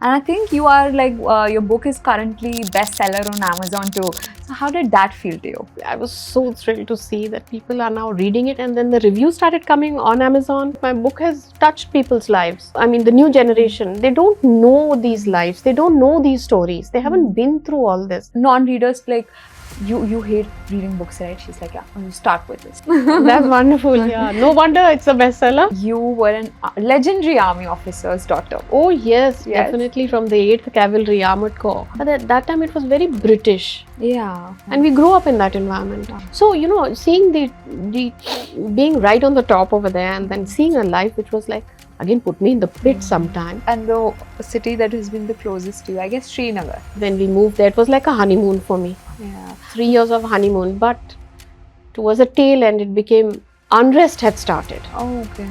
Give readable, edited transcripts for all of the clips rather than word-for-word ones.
And I think you are like, your book is currently bestseller on Amazon too. So how did that feel to you? I was so thrilled to see that people are now reading it, and then the reviews started coming on Amazon. My book has touched people's lives. I mean, the new generation, they don't know these lives. They don't know these stories. They haven't been through all this. Non-readers, like, you hate reading books, right? She's like, yeah, you start with this. That's wonderful. Yeah, no wonder it's a bestseller. You were an legendary army officer's daughter. Oh yes, Yes. definitely from the 8th Cavalry Armored Corps. But at that time it was very British. Yeah. And we grew up in that environment. So, you know, seeing the being right on the top over there, and then seeing a life which was like, again, put me in the pit sometime. And the city that has been the closest to you, I guess, Srinagar. When we moved there, it was like a honeymoon for me. Yeah. 3 years of honeymoon, but towards the tail end, it became unrest had started. Oh, okay.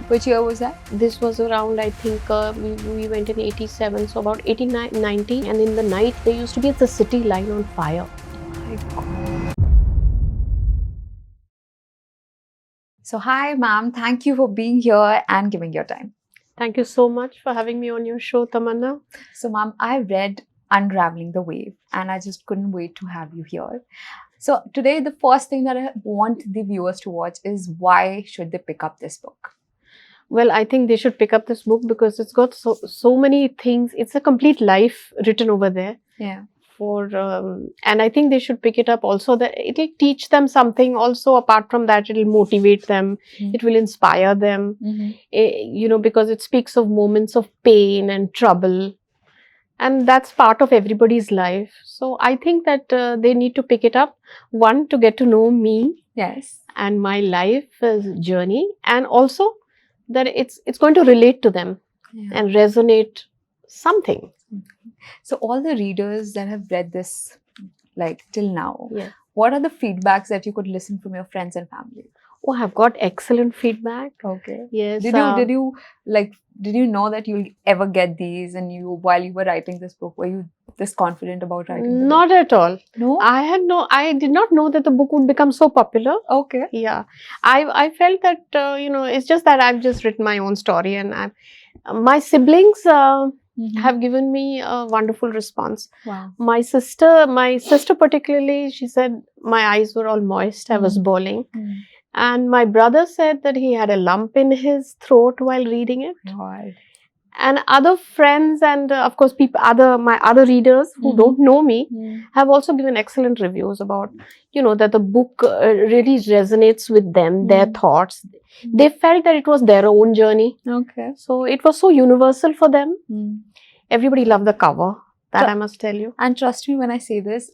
Which year was that? This was around, I think, we went in 87, so about 89, 90. And in the night, there used to be the city lying on fire. My God. So, hi, ma'am. Thank you for being here and giving your time. Thank you so much for having me on your show, Tamanna. So, ma'am, I read Unraveling the Weave and I just couldn't wait to have you here. So, today, the first thing that I want the viewers to watch is why should they pick up this book? Well, I think they should pick up this book because it's got so many things. It's a complete life written over there. Yeah. And I think they should pick it up also, that it'll teach them something. Also, apart from that, it'll motivate them. It will inspire them, you know, because it speaks of moments of pain and trouble. And that's part of everybody's life. So I think that they need to pick it up. One, to get to know me. Yes. And my life journey. And also that it's going to relate to them and resonate something. So all the readers that have read this, like, till now, Yeah. what are the feedbacks that you could listen from your friends and family? Oh, I've got excellent feedback. Okay. Yes. Did you know that you'll ever get these, and while you were writing this book, were you this confident about writing the book? Not at all. No? I did not know that the book would become so popular. Okay. Yeah. I felt that, you know, it's just that I've just written my own story, and my siblings have given me a wonderful response. Wow. My sister particularly, she said my eyes were all moist. I was bawling. And my brother said that he had a lump in his throat while reading it. God. And other friends and of course my other readers who don't know me have also given excellent reviews about, you know, that the book really resonates with them, their thoughts. They felt that it was their own journey. Okay. So it was so universal for them. Everybody loved the cover, that I must tell you. And trust me when I say this,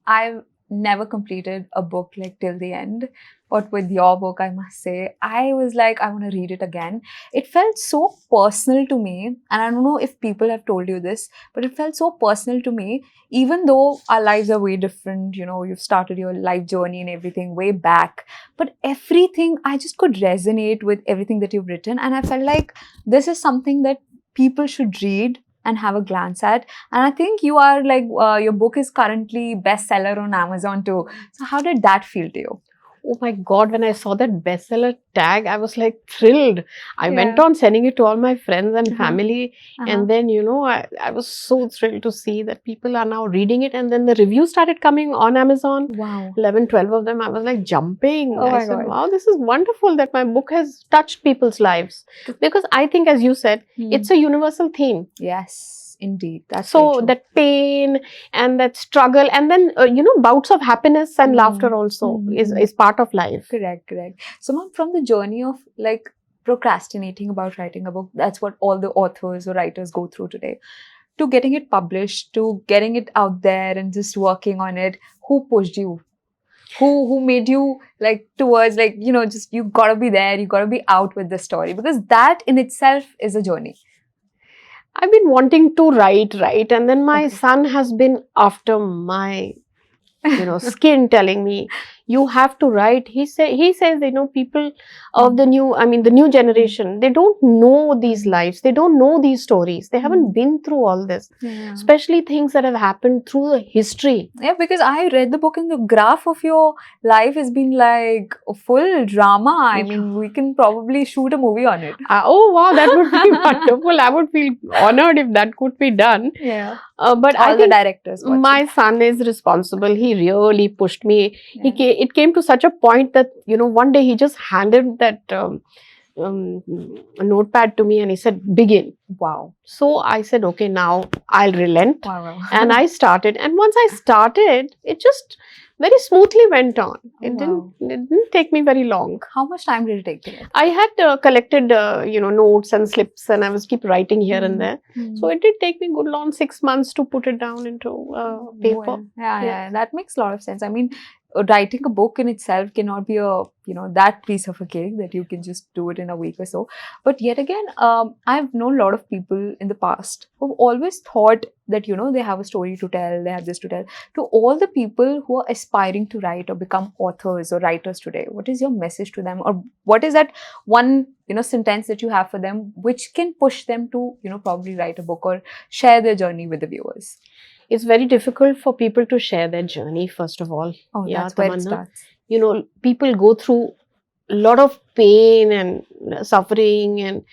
I've never completed a book like till the end. But with your book, I must say, I was like, I want to read it again. It felt so personal to me. And I don't know if people have told you this, but it felt so personal to me. Even though our lives are way different, you know, you've started your life journey and everything way back. But everything, I just could resonate with everything that you've written. And I felt like this is something that people should read and have a glance at. And I think you are like, your book is currently bestseller on Amazon too. So how did that feel to you? Oh my God, when I saw that bestseller tag, I was like thrilled. I went on sending it to all my friends and family. And then, you know, I was so thrilled to see that people are now reading it. And then the reviews started coming on Amazon. Wow. 11, 12 of them. I was like jumping. Oh my I said, God. wow, this is wonderful that my book has touched people's lives. Because I think, as you said, it's a universal theme. Yes. Indeed. That's so that pain and that struggle, and then you know, bouts of happiness and laughter also is part of life. Correct. So ma'am, from the journey of like procrastinating about writing a book, that's what all the authors or writers go through today, to getting it published, to getting it out there and just working on it, who pushed you? Who made you like towards, like, you know, just you gotta be there, you gotta be out with the story, because that in itself is a journey. I've been wanting to write, and then my son has been after my, you know, skin, telling me, You have to write. He says, people of the new generation, they don't know these lives. They don't know these stories. They haven't been through all this, Yeah. especially things that have happened through the history. Yeah, because I read the book and the graph of your life has been like a full drama. I mean, we can probably shoot a movie on it. Oh wow, that would be wonderful. I would feel honored if that could be done. Yeah. But All I the think directors watching. my son is responsible. He really pushed me. Yeah. It came to such a point that, one day he just handed that a notepad to me and he said, begin. Wow. So I said, okay, now I'll relent. Wow. And I started. And once I started, it just very smoothly went on. It didn't take me very long. How much time did it take to get? I had collected, notes and slips, and I was keep writing here and there. So it did take me good long 6 months to put it down into paper. Well, yeah, that makes a lot of sense. I mean, writing a book in itself cannot be a that piece of a cake that you can just do it in a week or so. But yet again, I've known a lot of people in the past who've always thought that they have a story to tell, they have this to tell. To all the people who are aspiring to write or become authors or writers today, what is your message to them, or what is that one sentence that you have for them which can push them to probably write a book or share their journey with the viewers? It's very difficult for people to share their journey, first of all. Oh, yeah, that's where it starts. People go through a lot of pain and suffering, and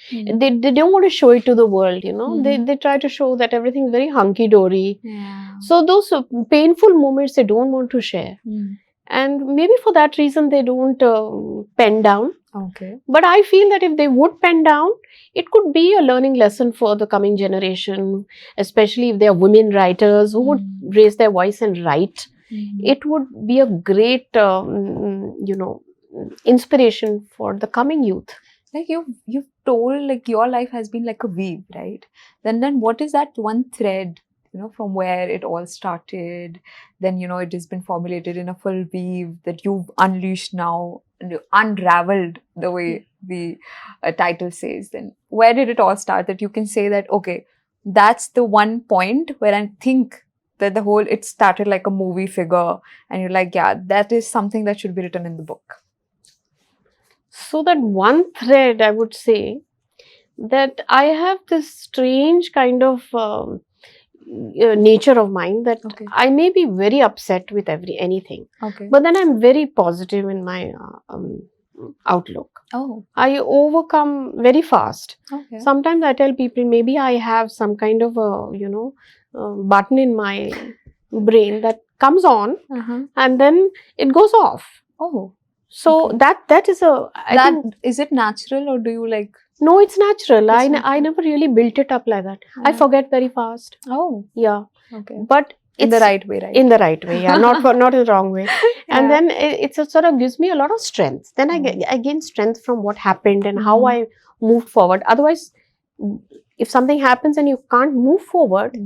they don't want to show it to the world, They try to show that everything is very hunky-dory. Yeah. So those painful moments they don't want to share. And maybe for that reason they don't pen down. Okay. But I feel that if they would pen down, it could be a learning lesson for the coming generation, especially if they are women writers who would raise their voice and write. It would be a great, inspiration for the coming youth. Like you've told, like your life has been like a weave, right? Then what is that one thread, from where it all started? Then it has been formulated in a full weave that you've unleashed now, and unraveled, the way the title says. Then where did it all start? That you can say that, okay, that's the one point where I think that it started like a movie figure, and you're like, yeah, that is something that should be written in the book. So that one thread, I would say that I have this strange kind of nature of mine that I may be very upset with anything, but then I'm very positive in my outlook. I overcome very fast. Sometimes I tell people maybe I have some kind of a button in my brain that comes on and then it goes off. So that is is it natural, or do you like? No, it's natural. I never really built it up like that. I forget very fast. Yeah. But in the right way, right? In the right way, yeah. Not in the wrong way. And then it sort of gives me a lot of strength. Then I gain strength from what happened and how I moved forward. Otherwise, if something happens and you can't move forward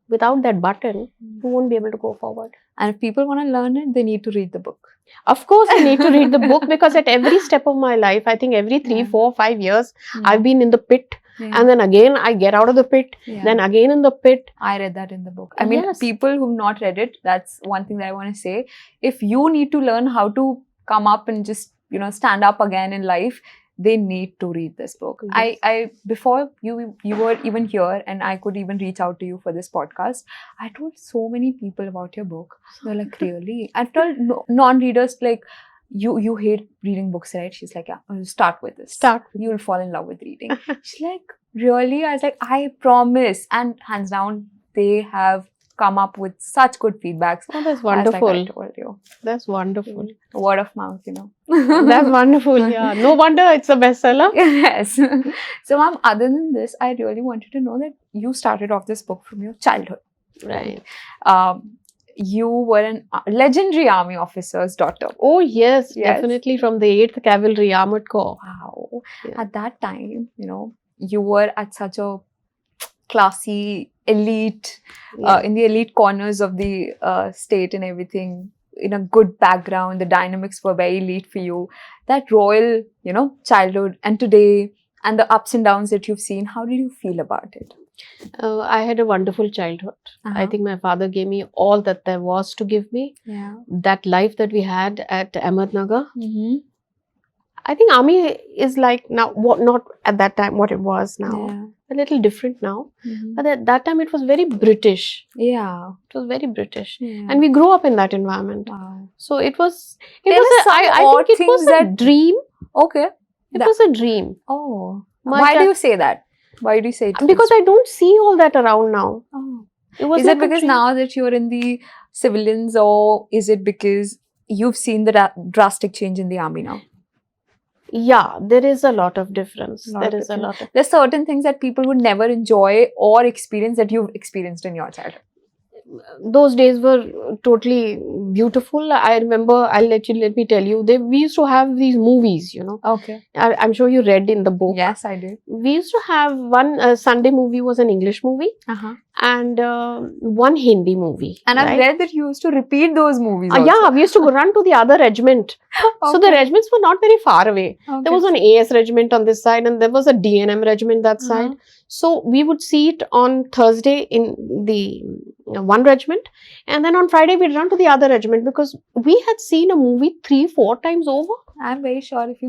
without that button, you won't be able to go forward. And if people want to learn it, they need to read the book. Of course, I need to read the book, because at every step of my life, I think every 3, 4, 5 years, I've been in the pit. And then again, I get out of the pit. Then again in the pit. I read that in the book. I mean, people who've not read it, that's one thing that I want to say. If you need to learn how to come up and just, stand up again in life, they need to read this book. I before you were even here and I could even reach out to you for this podcast, I told so many people about your book. So they're like, really? I told non-readers, like, you hate reading books, right? She's like, yeah, I'll start with this. You'll fall in love with reading. She's like, really? I was like, I promise. And hands down, they have come up with such good feedbacks. Oh, that's wonderful. Like I told you. That's wonderful. Word of mouth, That's wonderful, yeah. No wonder it's a bestseller. Yes. So, ma'am, other than this, I really wanted to know that you started off this book from your childhood. Right. You were a legendary army officer's daughter. Oh, yes. Definitely from the 8th Cavalry Armored Corps. Wow. Yeah. At that time, you were at such a classy, elite, in the elite corners of the state and everything, in a good background. The dynamics were very elite for you. That royal, childhood and today, and the ups and downs that you've seen, how did you feel about it? I had a wonderful childhood. I think my father gave me all that there was to give me. Yeah. That life that we had at Ahmednagar. Mm-hmm. I think army is like now, what not at that time what it was now. Yeah. A little different now. Mm-hmm. But at that time it was very British. Yeah. It was very British. Yeah. And we grew up in that environment. Wow. So it was, There were some I odd think it was things a dream. Okay. It was a dream. Oh. My Why do you say that? Why do you say it? Because I don't see all that around now. Oh. It was Is like it because now that you're in the civilians, or is it because you've seen the drastic change in the army now? Yeah, there is a lot of difference. There's certain things that people would never enjoy or experience that you've experienced in your childhood. Those days were totally beautiful. I remember, let me tell you, we used to have these movies, you know. Okay. I'm sure you read in the book. Yes, I did. We used to have one Sunday movie was an English movie, and one Hindi movie. And I've read that you used to repeat those movies. Yeah, we used to go run to the other regiment. So the regiments were not very far away. There was an AS regiment on this side, and there was a DNM regiment that side. So we would see it on Thursday in the one regiment, and then on Friday we'd run to the other regiment because we had seen a movie 3-4 times over. I'm very sure if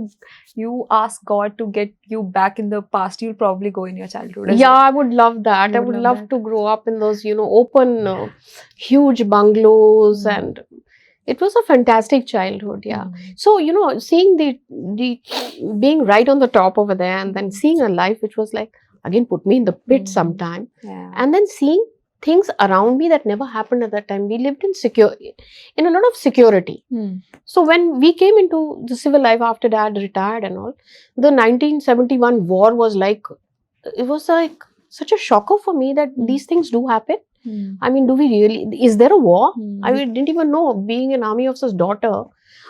you ask God to get you back in the past, you'll probably go in your childhood. Yeah, I would love that. I would love to grow up in those, you know, open, huge bungalows, and it was a fantastic childhood. Yeah. So, you know, seeing the being right on the top over there, and then seeing a life which was like, again, put me in the pit sometime, and then seeing things around me that never happened at that time. We lived in a lot of security. So when we came into the civil life after Dad retired and all, the 1971 war was like, it was like such a shocker for me that these things do happen. I mean, do we really, is there a war? I didn't even know, being an army officer's daughter,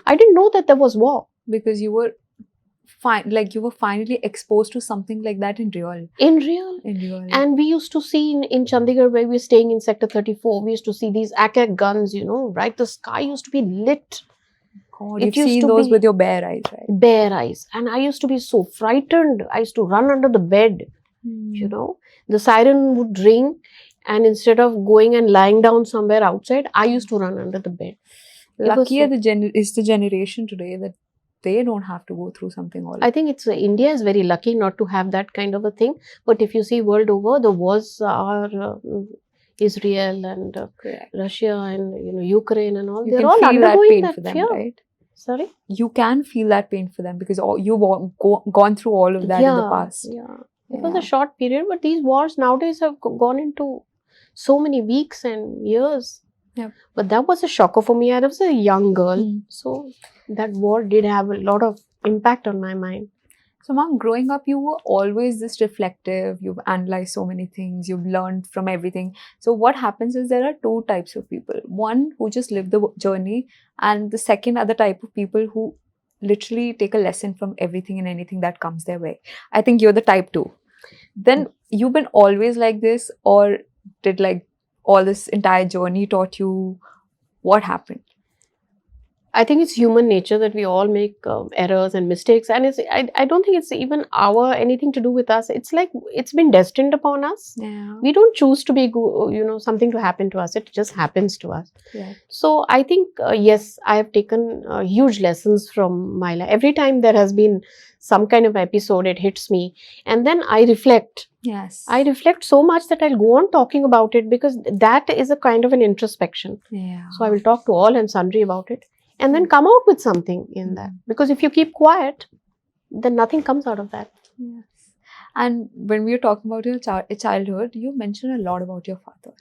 I didn't know that there was war. Because you were you were finally exposed to something like that in real. And we used to see in Chandigarh, where we were staying in Sector 34, we used to see these AK guns, you know, right? The sky used to be lit. God, you've seen those with your bare eyes, right? Bare eyes. And I used to be so frightened. I used to run under the bed, you know. The siren would ring, and instead of going and lying down somewhere outside, I used to run under the bed. Luckier is the generation today that they don't have to go through something all. I think India is very lucky not to have that kind of a thing. But if you see world over, the wars are Israel and Russia and, you know, Ukraine and all. They're all undergoing that pain for them, fear. right? Sorry? You can feel that pain for them because you've gone through all of that in the past. It was a short period, but these wars nowadays have gone into so many weeks and years. But that was a shocker for me. I was a young girl, so that war did have a lot of impact on my mind. So, Mom, growing up, you were always this reflective. You've analyzed so many things. You've learned from everything. So, what happens is there are two types of people. One who just live the journey, and the second are the type of people who literally take a lesson from everything and anything that comes their way. I think you're the type 2. Then you've been always like this, or did like all this entire journey taught you what happened? I think it's human nature that we all make errors and mistakes, and I don't think it's even anything to do with us. It's like it's been destined upon us. We don't choose to be, you know, something to happen to us. It just happens to us. So I think yes, I have taken huge lessons from my life. Every time there has been some kind of episode, it hits me, and then I reflect. I reflect so much that I'll go on talking about it, because that is a kind of an introspection. So I will talk to all and sundry about it, and then come out with something in that. Because if you keep quiet, then nothing comes out of that. And when we were talking about your childhood, you mentioned a lot about your father,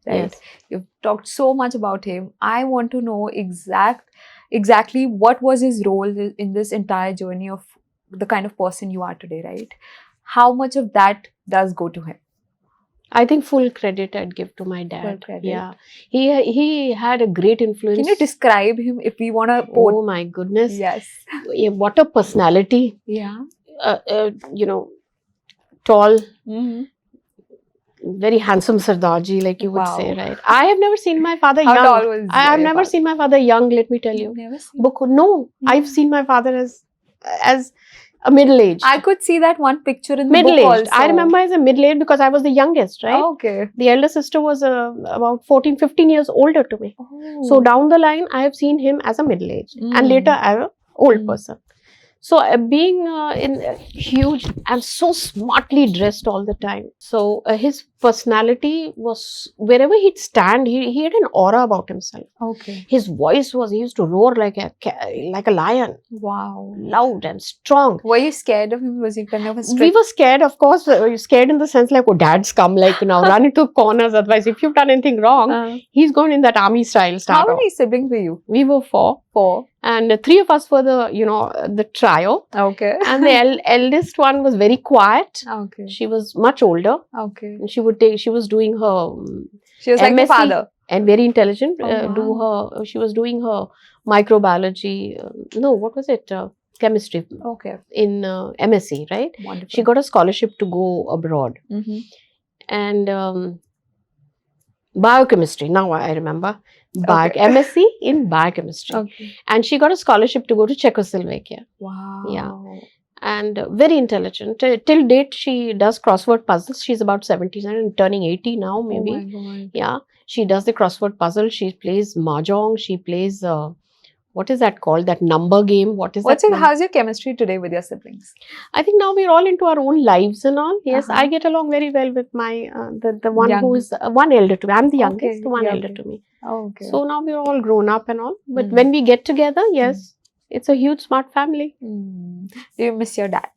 right? You've talked so much about him. I want to know exactly what was his role in this entire journey of the kind of person you are today, right? How much of that does go to him? I think full credit I'd give to my dad. Yeah, he had a great influence. Can you describe him if we want to? Oh my goodness! Yes. What a personality! Yeah. You know, tall, very handsome Sardarji, like you would say, right? I have never seen my father young. How tall was I have never seen my father young. Let me tell you. Never seen. No, I've seen my father as A middle-aged. I could see that one picture in the book Middle-aged. also. I remember as a middle-aged because I was the youngest, right? Okay. The elder sister was about 14, 15 years older to me. Oh. So down the line, I have seen him as a middle-aged and later as an old person. So being in huge and so smartly dressed all the time. So his personality was, wherever he'd stand, he had an aura about himself. Okay. His voice was, he used to roar like a lion. Wow. Loud and strong. Were you scared of him? Was he kind of a strict? We were scared, of course. Scared in the sense like, oh, dad's come, like now run into corners. Otherwise, if you've done anything wrong, he's going in that army style. How many siblings were you? We were 4. 4. And 3 of us were the trio. Okay. And the eldest one was very quiet. Okay. She was much older. Okay. And she was doing her she was like MSc, the father. And very intelligent. Wow. She was doing her microbiology. What was it? Chemistry. Okay. In MSc, right? Wonderful. She got a scholarship to go abroad. And biochemistry. Now I remember. Okay. MSc in biochemistry. Okay. And she got a scholarship to go to Czechoslovakia. Wow. Yeah. And very intelligent. Till date, she does crossword puzzles. She's about 79 and turning 80 now, maybe. Oh my God. Yeah. She does the crossword puzzle. She plays mahjong. She plays, what is that called? That number game. How's your chemistry today with your siblings? I think now we're all into our own lives and all. Yes, I get along very well with my, the one who is one elder to me. I'm the youngest, one elder to me. Okay. So now we're all grown up and all. But when we get together, yes, it's a huge smart family. Do you miss your dad?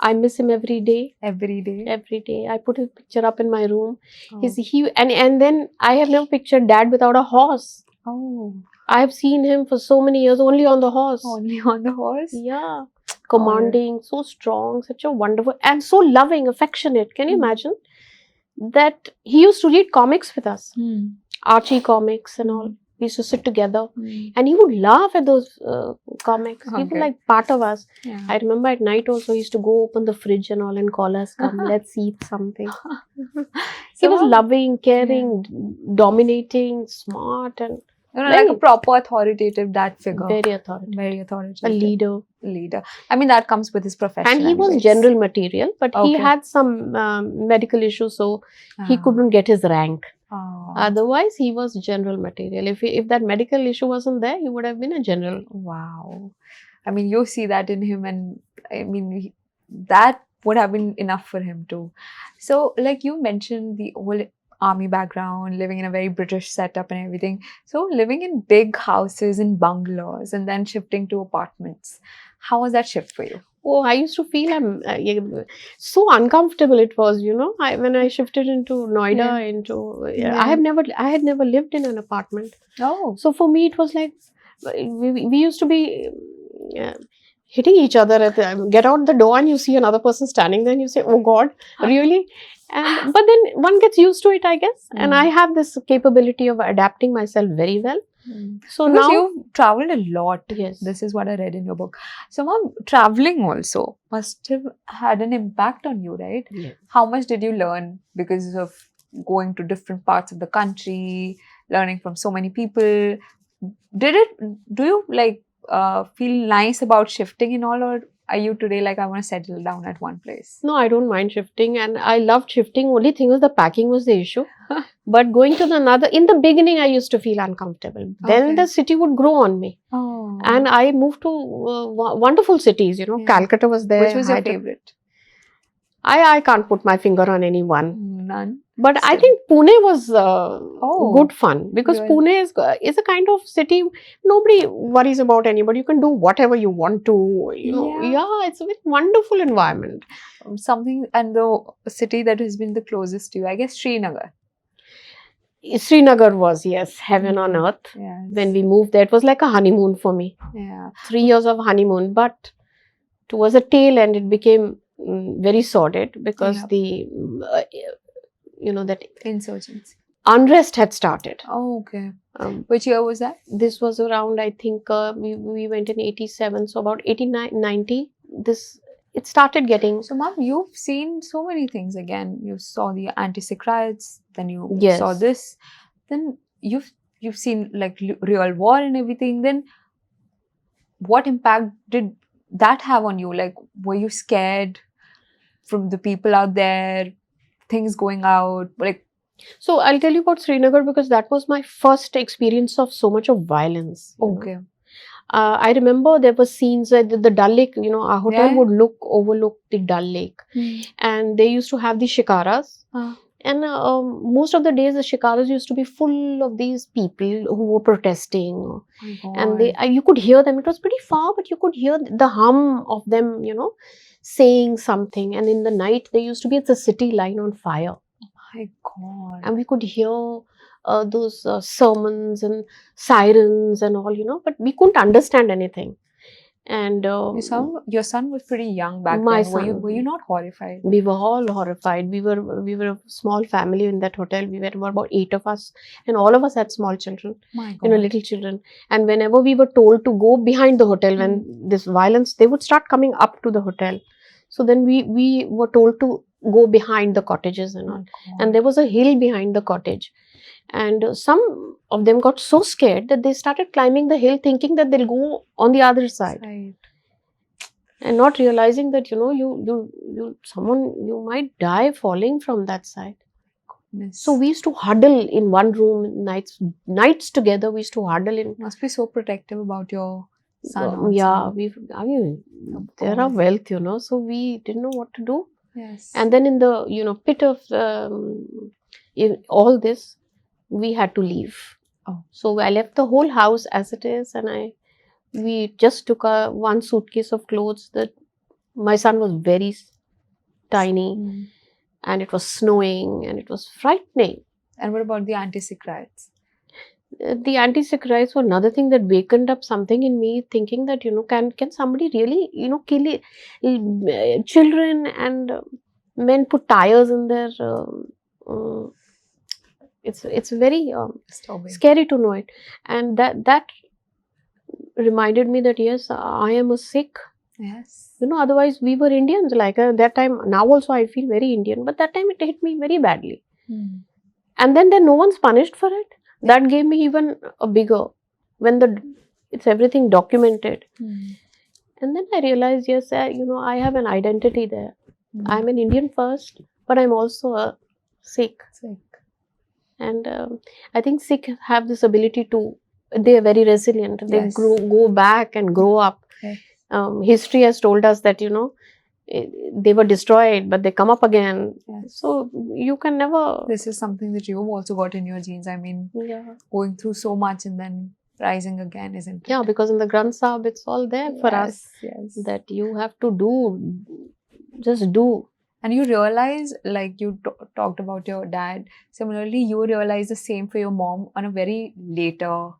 I miss him every day. Every day? Every day. I put his picture up in my room. And then I have never pictured dad without a horse. Oh. I have seen him for so many years only on the horse. Only on the horse? Yeah. Commanding, so strong, such a wonderful, and so loving, affectionate. Can you imagine? That he used to read comics with us. Archie comics and all. We used to sit together and he would laugh at those comics. He was like part of us. Yeah. I remember at night also he used to go open the fridge and all and call us, come, let's eat something. He was loving, caring, dominating, smart, and like a proper authoritative dad figure. Very authoritative. Very authoritative. A leader. I mean, that comes with his profession. And he was general material, but he had some medical issues, so he couldn't get his rank. Otherwise, he was general material. If that medical issue wasn't there, he would have been a general. Wow. I mean, you see that in him, and I mean, that would have been enough for him too. So, like you mentioned, the whole army background, living in a very British setup and everything. So, living in big houses and bungalows and then shifting to apartments. How was that shift for you? Oh, I used to feel so uncomfortable it was, when I shifted into Noida, I had never lived in an apartment. Oh. So for me, it was like, we used to be hitting each other get out the door and you see another person standing there and you say, oh God, really? But then one gets used to it, I guess. And I have this capability of adapting myself very well. So because now you've traveled a lot. Yes. This is what I read in your book. So, Mom, traveling also must have had an impact on you, right? Yes. How much did you learn because of going to different parts of the country, learning from so many people? Do you feel nice about shifting and all, or are you today like, I want to settle down at one place? No, I don't mind shifting, and I loved shifting. Only thing was the packing was the issue. But going to in the beginning, I used to feel uncomfortable. Then the city would grow on me. Oh. And I moved to wonderful cities, Calcutta was there. Which was your favorite? I can't put my finger on any one. None. But I think Pune was good fun because Pune is a kind of city, nobody worries about anybody. You can do whatever you want to, Yeah, it's a very wonderful environment. And the city that has been the closest to you, I guess Srinagar. Srinagar was, yes, heaven on earth. Yes. When we moved there, it was like a honeymoon for me. Yeah. 3 years of honeymoon, but towards the tail end, it became very sordid because the that insurgency, unrest had started. Oh, okay. Which year was that? This was around, I think, we went in 87, so about 89, 90. It started getting. So, Mom, you've seen so many things again. You saw the anti-Sikh riots, then you saw this, then you've seen like real war and everything. Then, what impact did that have on you? Like, were you scared from the people out there, things going out? Like, So I'll tell you about Srinagar because that was my first experience of so much of violence. You know. okay. I remember there were scenes at the Dal Lake, you know, our hotel Yeah. would overlook the Dal Lake. And they used to have the shikaras. And most of the days, the shikaras used to be full of these people who were protesting. Oh my God. And they, you could hear them. It was pretty far, but you could hear the hum of them, you know, saying something. And in the night, there used to be the city line on fire. My God. And we could hear those sermons and sirens and all, you know, but we couldn't understand anything. And your son was pretty young back my then. son, Were you not horrified? we were all horrified. We were a small family in that hotel. We were about 8 of us, and all of us had small children, My God. you know, little children. And whenever we were told to go behind the hotel, when this violence, they would start coming up to the hotel. So then we were told to go behind the cottages and all. And there was a hill behind the cottage. And some of them got so scared that they started climbing the hill thinking that they'll go on the other side. Right. And not realizing that, you know, you might die falling from that side. Goodness. So we used to huddle in one room nights together. We used to huddle in. Must be so protective about your son. Also. Yeah, I mean, there are wealth, you know, so we didn't know what to do. Yes. And then in the, you know, pit of in all this, we had to leave. Oh. So I left the whole house as it is, and we just took one suitcase of clothes. That my son was very tiny, and it was snowing, and it was frightening. And what about the anti-Sikh riots? The anti-Sikh riots were another thing that wakened up something in me, thinking that, you know, can somebody really, you know, kill children and men, put tires in their it's very scary to know it. And that reminded me that yes, I am a Sikh. Yes. You know, otherwise we were Indians. Like that time, now also I feel very Indian, but that time it hit me very badly. And then no one's punished for it. That gave me even a bigger, when it's everything documented. And then I realized, yes, you know, I have an identity there. I'm an Indian first, but I'm also a Sikh. And I think Sikh have this ability to, they are very resilient. They go back and grow up. History has told us that, you know, they were destroyed, but they come up again. So you can never. This is something that you've also got in your genes. I mean, going through so much and then rising again, isn't it? Yeah, because in the Granth Sahib, it's all there for us. That you have to do, just do. And you realize, like you talked about your dad, similarly, you realize the same for your mom on a very later,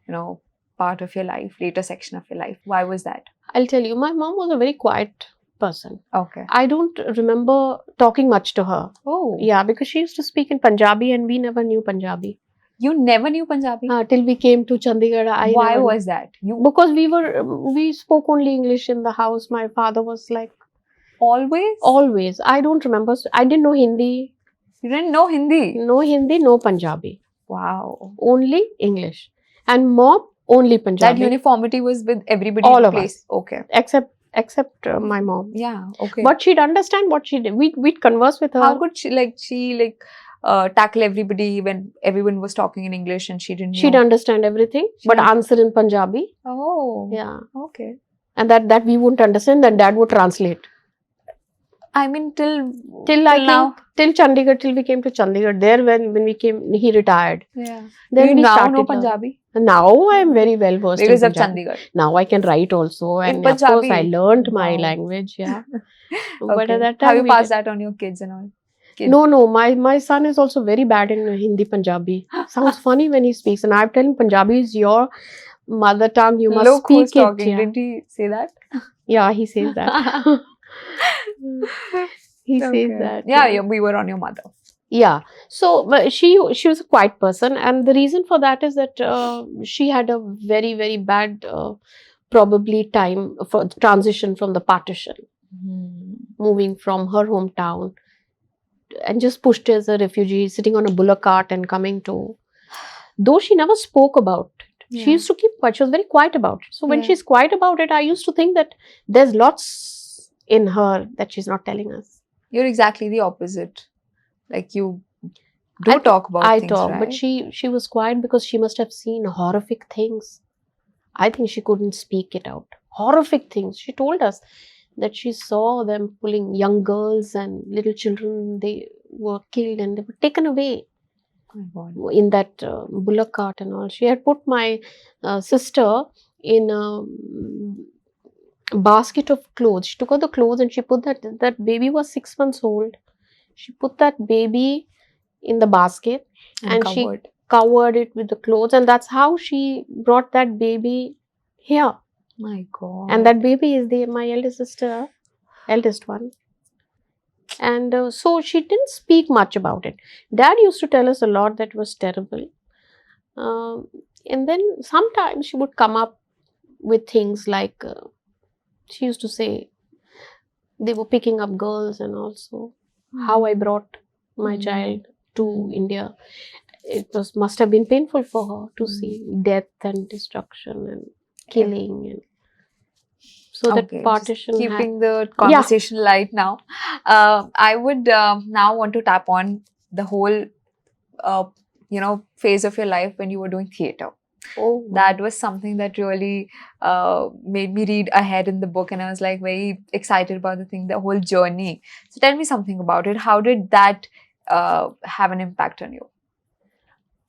you know, part of your life, later section of your life. Why was that? I'll tell you, my mom was a very quiet person. Okay. I don't remember talking much to her. Oh. Yeah, because she used to speak in Punjabi and we never knew Punjabi. You never knew Punjabi? Till we came to Chandigarh. Why was that? Because we spoke only English in the house. My father was like... Always? Always. I don't remember. I didn't know Hindi. You didn't know Hindi? No Hindi, no Punjabi. Wow. Only English. And mom, only Punjabi. That uniformity was with everybody all in of place. Us. Okay. Except my mom. Yeah, okay. But she'd understand what she did. We'd converse with her. How could she tackle everybody when everyone was talking in English and she didn't know? She'd understand everything, but answer in Punjabi. Oh. Yeah. Okay. And that we wouldn't understand, then dad would translate. I mean, till now, till Chandigarh, till we came to Chandigarh. There, when we came, he retired. Yeah. Then we now know Punjabi? Now I am very well versed because in of Chandigarh. Now I can write also, and of course I learned my language. Yeah. But at that time, have you passed that on your kids and all? No. My son is also very bad in Hindi, Punjabi. Sounds funny when he speaks, and I'm telling Punjabi is your mother tongue. You must speak it. Yeah. Didn't he say that? Yeah, he says that. He says that. Yeah, we were on your mother. Yeah. So she was a quiet person, and the reason for that is that she had a very, very bad probably time for transition from the partition, moving from her hometown, and just pushed as a refugee, sitting on a bullock cart and coming to. Though she never spoke about it, She Yeah. used to keep quiet. She was very quiet about it. So when Yeah. she's quiet about it, I used to think that there's lots in her that she's not telling us. You're exactly the opposite. Like you I do talk about I things, talk, right? but she was quiet because she must have seen horrific things. I think she couldn't speak it out. Horrific things. She told us that she saw them pulling young girls and little children. They were killed and they were taken away Oh my God. in that bullock cart and all. She had put my sister in a basket of clothes. She took out the clothes and she put that baby was 6 months old. She put that baby in the basket and she Uncovered. covered it with the clothes, and that's how she brought that baby here. My God. And that baby is my eldest sister, eldest one. And so she didn't speak much about it. Dad used to tell us a lot that was terrible. And then sometimes she would come up with things like, she used to say they were picking up girls, and also how I brought my child to India. It must have been painful for her to see death and destruction and killing. And so that Okay, just partition keeping the conversation light now. I would now want to tap on the whole, phase of your life when you were doing theatre. Oh, That was something that really made me read ahead in the book, and I was like very excited about the whole journey. So tell me something about it. How did that have an impact on you?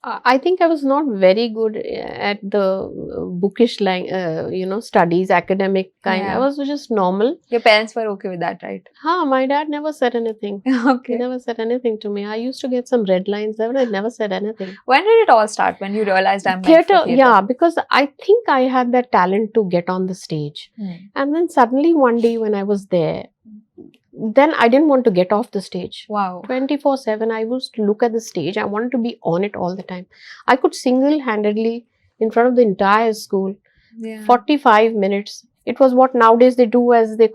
I think I was not very good at the bookish studies, academic kind. Yeah. I was just normal. Your parents were okay with that, right? My dad never said anything. He Okay. never said anything to me. I used to get some red lines there, but I never said anything. When did it all start? When you realized I'm meant for Theatre, theatre? yeah, because I think I had that talent to get on the stage. And then suddenly one day when I was there, then I didn't want to get off the stage. Wow. 24/7, I used to look at the stage. I wanted to be on it all the time. I could single-handedly, in front of the entire school, 45 minutes. It was what nowadays they do as they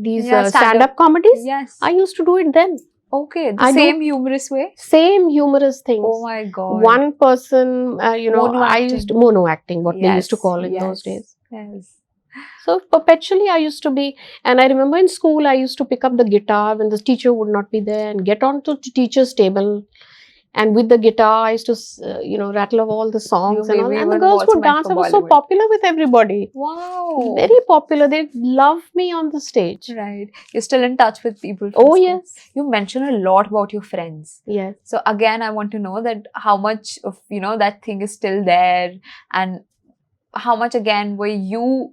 these stand-up comedies. Yes. I used to do it then. Okay, the same humorous way? Same humorous things. Oh my God. One person, Mono I acting. used mono acting, what they used to call in those days. Yes. So perpetually I used to be, and I remember in school I used to pick up the guitar when the teacher would not be there and get onto the teacher's table, and with the guitar I used to rattle off all the songs and all, and the girls would dance. I was so popular with everybody. Wow. Very popular. They loved me on the stage. Right. You're still in touch with people from school. Yes. You mentioned a lot about your friends. Yes. So again, I want to know that how much of, that thing is still there, and how much again were you,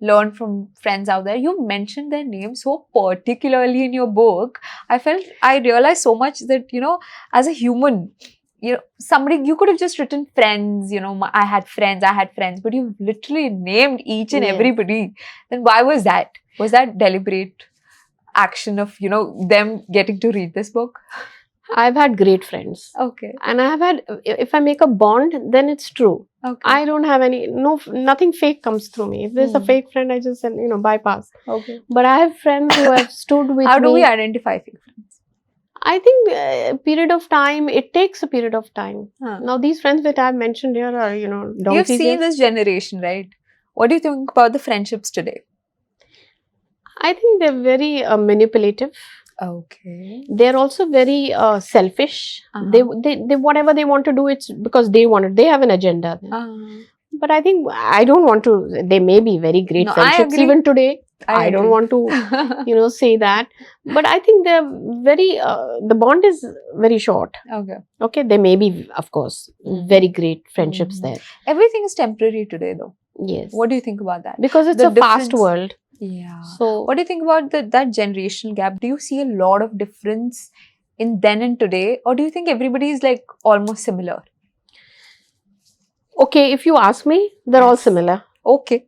learn from friends out there. You mentioned their names so particularly in your book. I realized so much that, as a human, somebody, you could have just written friends, I had friends, but you literally named each and everybody. Then why was that? Was that deliberate action of, them getting to read this book? I've had great friends. Okay. And I have had, if I make a bond, then it's true. Okay. I don't have nothing fake comes through me. If there's a fake friend, I just, bypass. Okay. But I have friends who have stood with me. How do we identify fake friends? I think it takes a period of time. Now, these friends that I've mentioned here are, You've seen this generation, right? What do you think about the friendships today? I think they're very manipulative. Okay. They're also very selfish. They whatever they want to do, it's because they want it. They have an agenda. But I think I don't want to. They may be very great friendships even today. I don't want to, say that. But I think they're very. The bond is very short. Okay. Okay. There may be, of course, very great friendships there. Everything is temporary today, though. Yes. What do you think about that? Because it's a fast world. Yeah. So, what do you think about that generational gap? Do you see a lot of difference in then and today, or do you think everybody is like almost similar? Okay, if you ask me, they're all similar. Okay.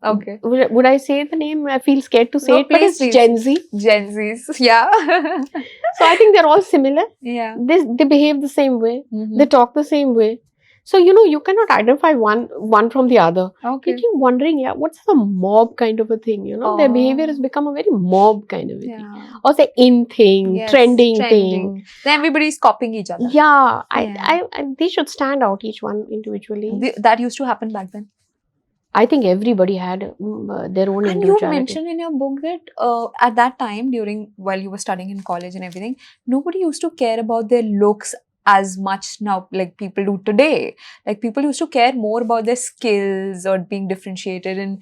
Okay. Would I say the name? I feel scared to say it, but it's Gen Z. Gen Zs, yeah. So I think they're all similar. Yeah. They behave the same way. They talk the same way. So, you cannot identify one from the other. Okay. You keep wondering, yeah, what's the mob kind of a thing, Their behavior has become a very mob kind of a thing. Yeah. Or the in thing, Yes, trending thing. Then everybody's copying each other. Yeah, Yeah. they should stand out, each one individually. That used to happen back then. I think everybody had their own And you individuality. mentioned in your book that at that time, while you were studying in college and everything, nobody used to care about their looks as much now, like people do today. Like people used to care more about their skills or being differentiated in,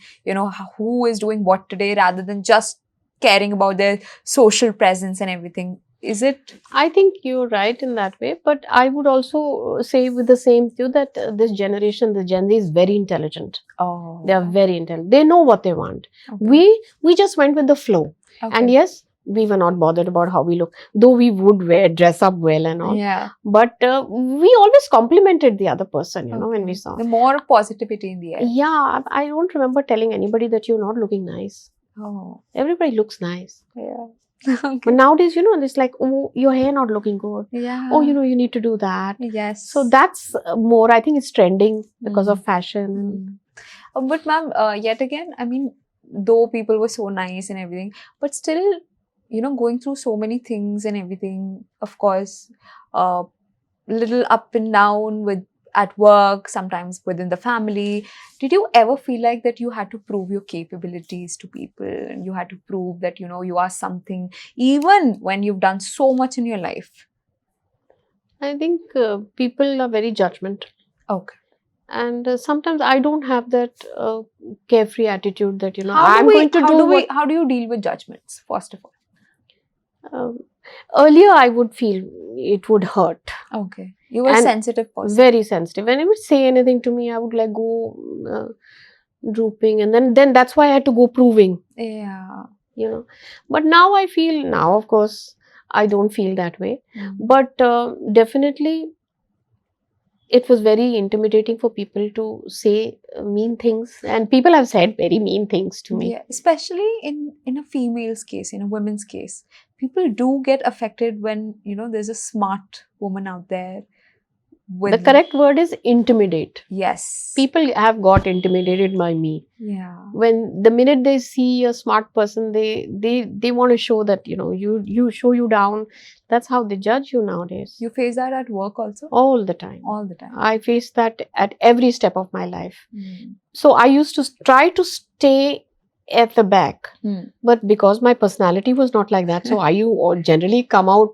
who is doing what today rather than just caring about their social presence and everything. Is it? I think you're right in that way, but I would also say with the same too that this generation, the Gen Z, is very intelligent. Oh. They are very intelligent. They know what they want. Okay. We just went with the flow. Okay. And yes, we were not bothered about how we look, though we would dress up well and all. Yeah. But we always complimented the other person, when we saw. The more positivity in the air. Yeah, I don't remember telling anybody that you're not looking nice. Oh. Everybody looks nice. Yeah. Okay. But nowadays, it's like, oh, your hair not looking good. Yeah. Oh, you need to do that. Yes. So that's more, I think it's trending because of fashion. But ma'am, yet again, I mean, though people were so nice and everything, but still, going through so many things and everything, of course, little up and down at work, sometimes within the family. Did you ever feel like that you had to prove your capabilities to people and you had to prove that, you are something, even when you've done so much in your life? I think people are very judgmental. Okay. And sometimes I don't have that carefree attitude that, How do you deal with judgments, first of all? Earlier, I would feel it would hurt. Okay. You were a sensitive person. Very sensitive. When they would say anything to me, I would like go drooping. And then that's why I had to go proving. Yeah. But now I feel, of course, I don't feel that way. But definitely, it was very intimidating for people to say mean things. And people have said very mean things to me. Yeah, especially in a female's case, in a woman's case. People do get affected when, there's a smart woman out there. The correct word is intimidate. Yes. People have got intimidated by me. Yeah. When the minute they see a smart person, they want to show that, you show you down. That's how they judge you nowadays. You face that at work also? All the time. All the time. I face that at every step of my life. So I used to try to stay at the back. But because my personality was not like that, so I generally come out,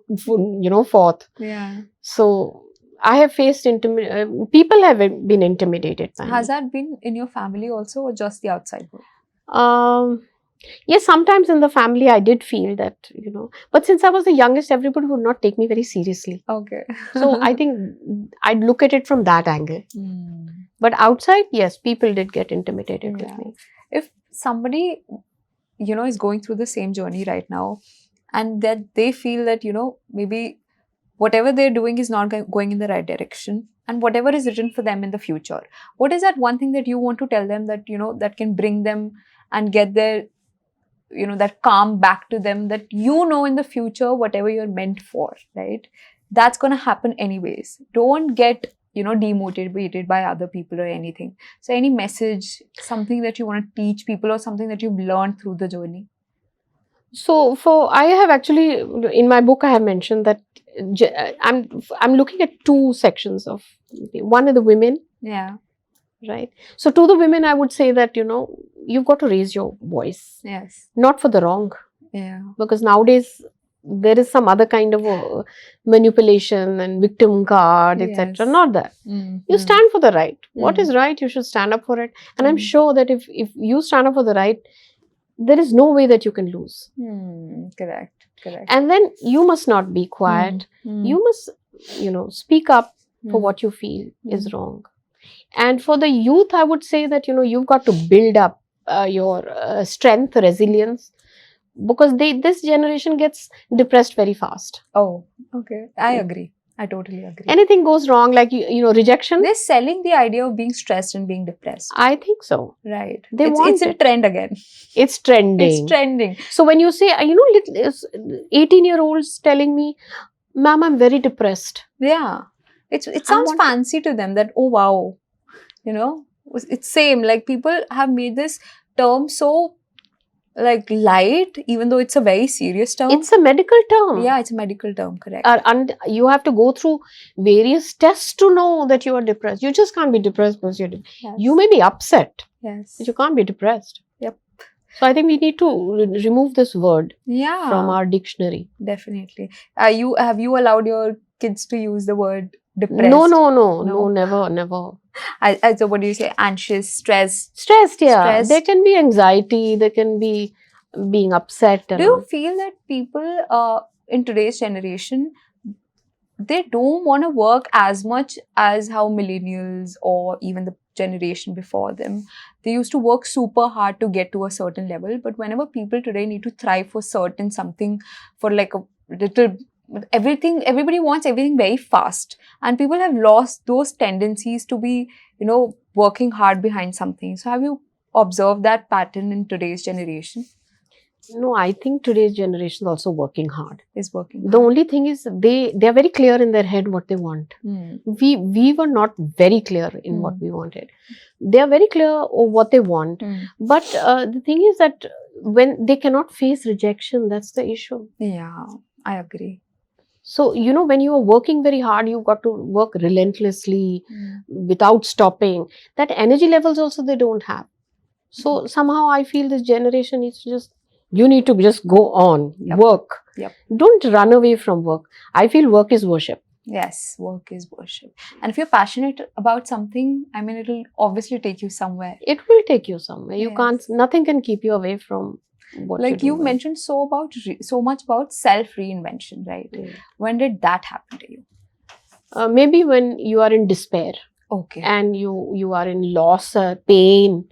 forth. Yeah. So I have faced people have been intimidated by me. Has that been in your family also or just the outside world? Yes, sometimes in the family I did feel that, but since I was the youngest, everybody would not take me very seriously. Okay. So I think I'd look at it from that angle. But outside, yes, people did get intimidated with me. If somebody, is going through the same journey right now and that they feel that, maybe whatever they're doing is not going in the right direction and whatever is written for them in the future, what is that one thing that you want to tell them that, that can bring them and get their, that calm back to them that, in the future, whatever you're meant for, right? That's going to happen anyways. Don't get, demotivated by other people or anything. So any message, something that you want to teach people or something that you've learned through the journey? So I have actually, in my book, I have mentioned that I'm looking at two sections of, one is the women. Yeah. Right. So to the women, I would say that, you've got to raise your voice. Yes. Not for the wrong. Yeah. Because nowadays, there is some other kind of manipulation and victim card, etc. Not that. You stand for the right. What is right, you should stand up for it. And I'm sure that if you stand up for the right, there is no way that you can lose. Correct. And then you must not be quiet. You must, speak up for what you feel is wrong. And for the youth, I would say that, you've got to build up your strength, resilience, because this generation gets depressed very fast. Oh, okay. I agree. I totally agree. Anything goes wrong, like, rejection. They're selling the idea of being stressed and being depressed. I think so. Right. It's a trend again. It's trending. So when you say, 18-year-olds telling me, ma'am, I'm very depressed. Yeah. It sounds fancy to them that, oh wow, you know, it's same. Like people have made this term so like light, even though it's a very serious term. It's a medical term. Yeah, it's a medical term, correct. And you have to go through various tests to know that you are depressed. You just can't be depressed because you're depressed. Yes. You may be upset, yes, but you can't be depressed. Yep. So I think we need to remove this word from our dictionary. Definitely. Have you allowed your kids to use the word depressed? No, never. So what do you say? Anxious, stressed? Stressed, yeah. There can be anxiety, there can be being upset. Do you feel that people in today's generation, they don't want to work as much as how millennials or even the generation before them, they used to work super hard to get to a certain level, but whenever people today need to thrive for certain something, for like a little everything, everybody wants everything very fast, and people have lost those tendencies to be, you know, working hard behind something. So have you observed that pattern in today's generation? No, I think today's generation is also working hard. Is working hard. The only thing is they are very clear in their head what they want. We were not very clear in what we wanted. They are very clear of what they want. But the thing is that when they cannot face rejection, that's the issue. Yeah, I agree. So, you know, when you are working very hard, you've got to work relentlessly without stopping. That energy levels also they don't have. So somehow I feel this generation needs to just, you need to just go on, work. Don't run away from work. I feel work is worship. Yes, work is worship. And if you're passionate about something, I mean, it'll obviously take you somewhere. It will take you somewhere. You can't, nothing can keep you away from what like you mentioned so much about self-reinvention, right? When did that happen to you? Maybe when you are in despair. Okay. And you are in loss or pain.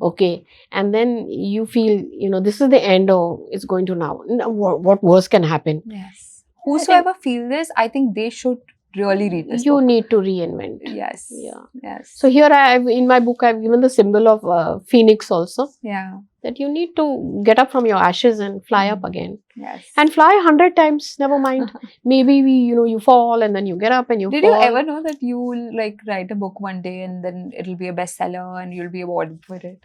Okay, and then you feel, you know, this is the end, or it's going to now. What worse can happen? Yes. Whosoever feel this, I think they should really read this book. You need to reinvent. Yes. Yeah. Yes. So here in my book, I've given the symbol of phoenix also. Yeah. That you need to get up from your ashes and fly up again. Yes. And fly 100 times, never mind. Maybe you fall and then you get up and you fall. Did you ever know that you will like write a book one day and then it'll be a bestseller and you'll be awarded for it?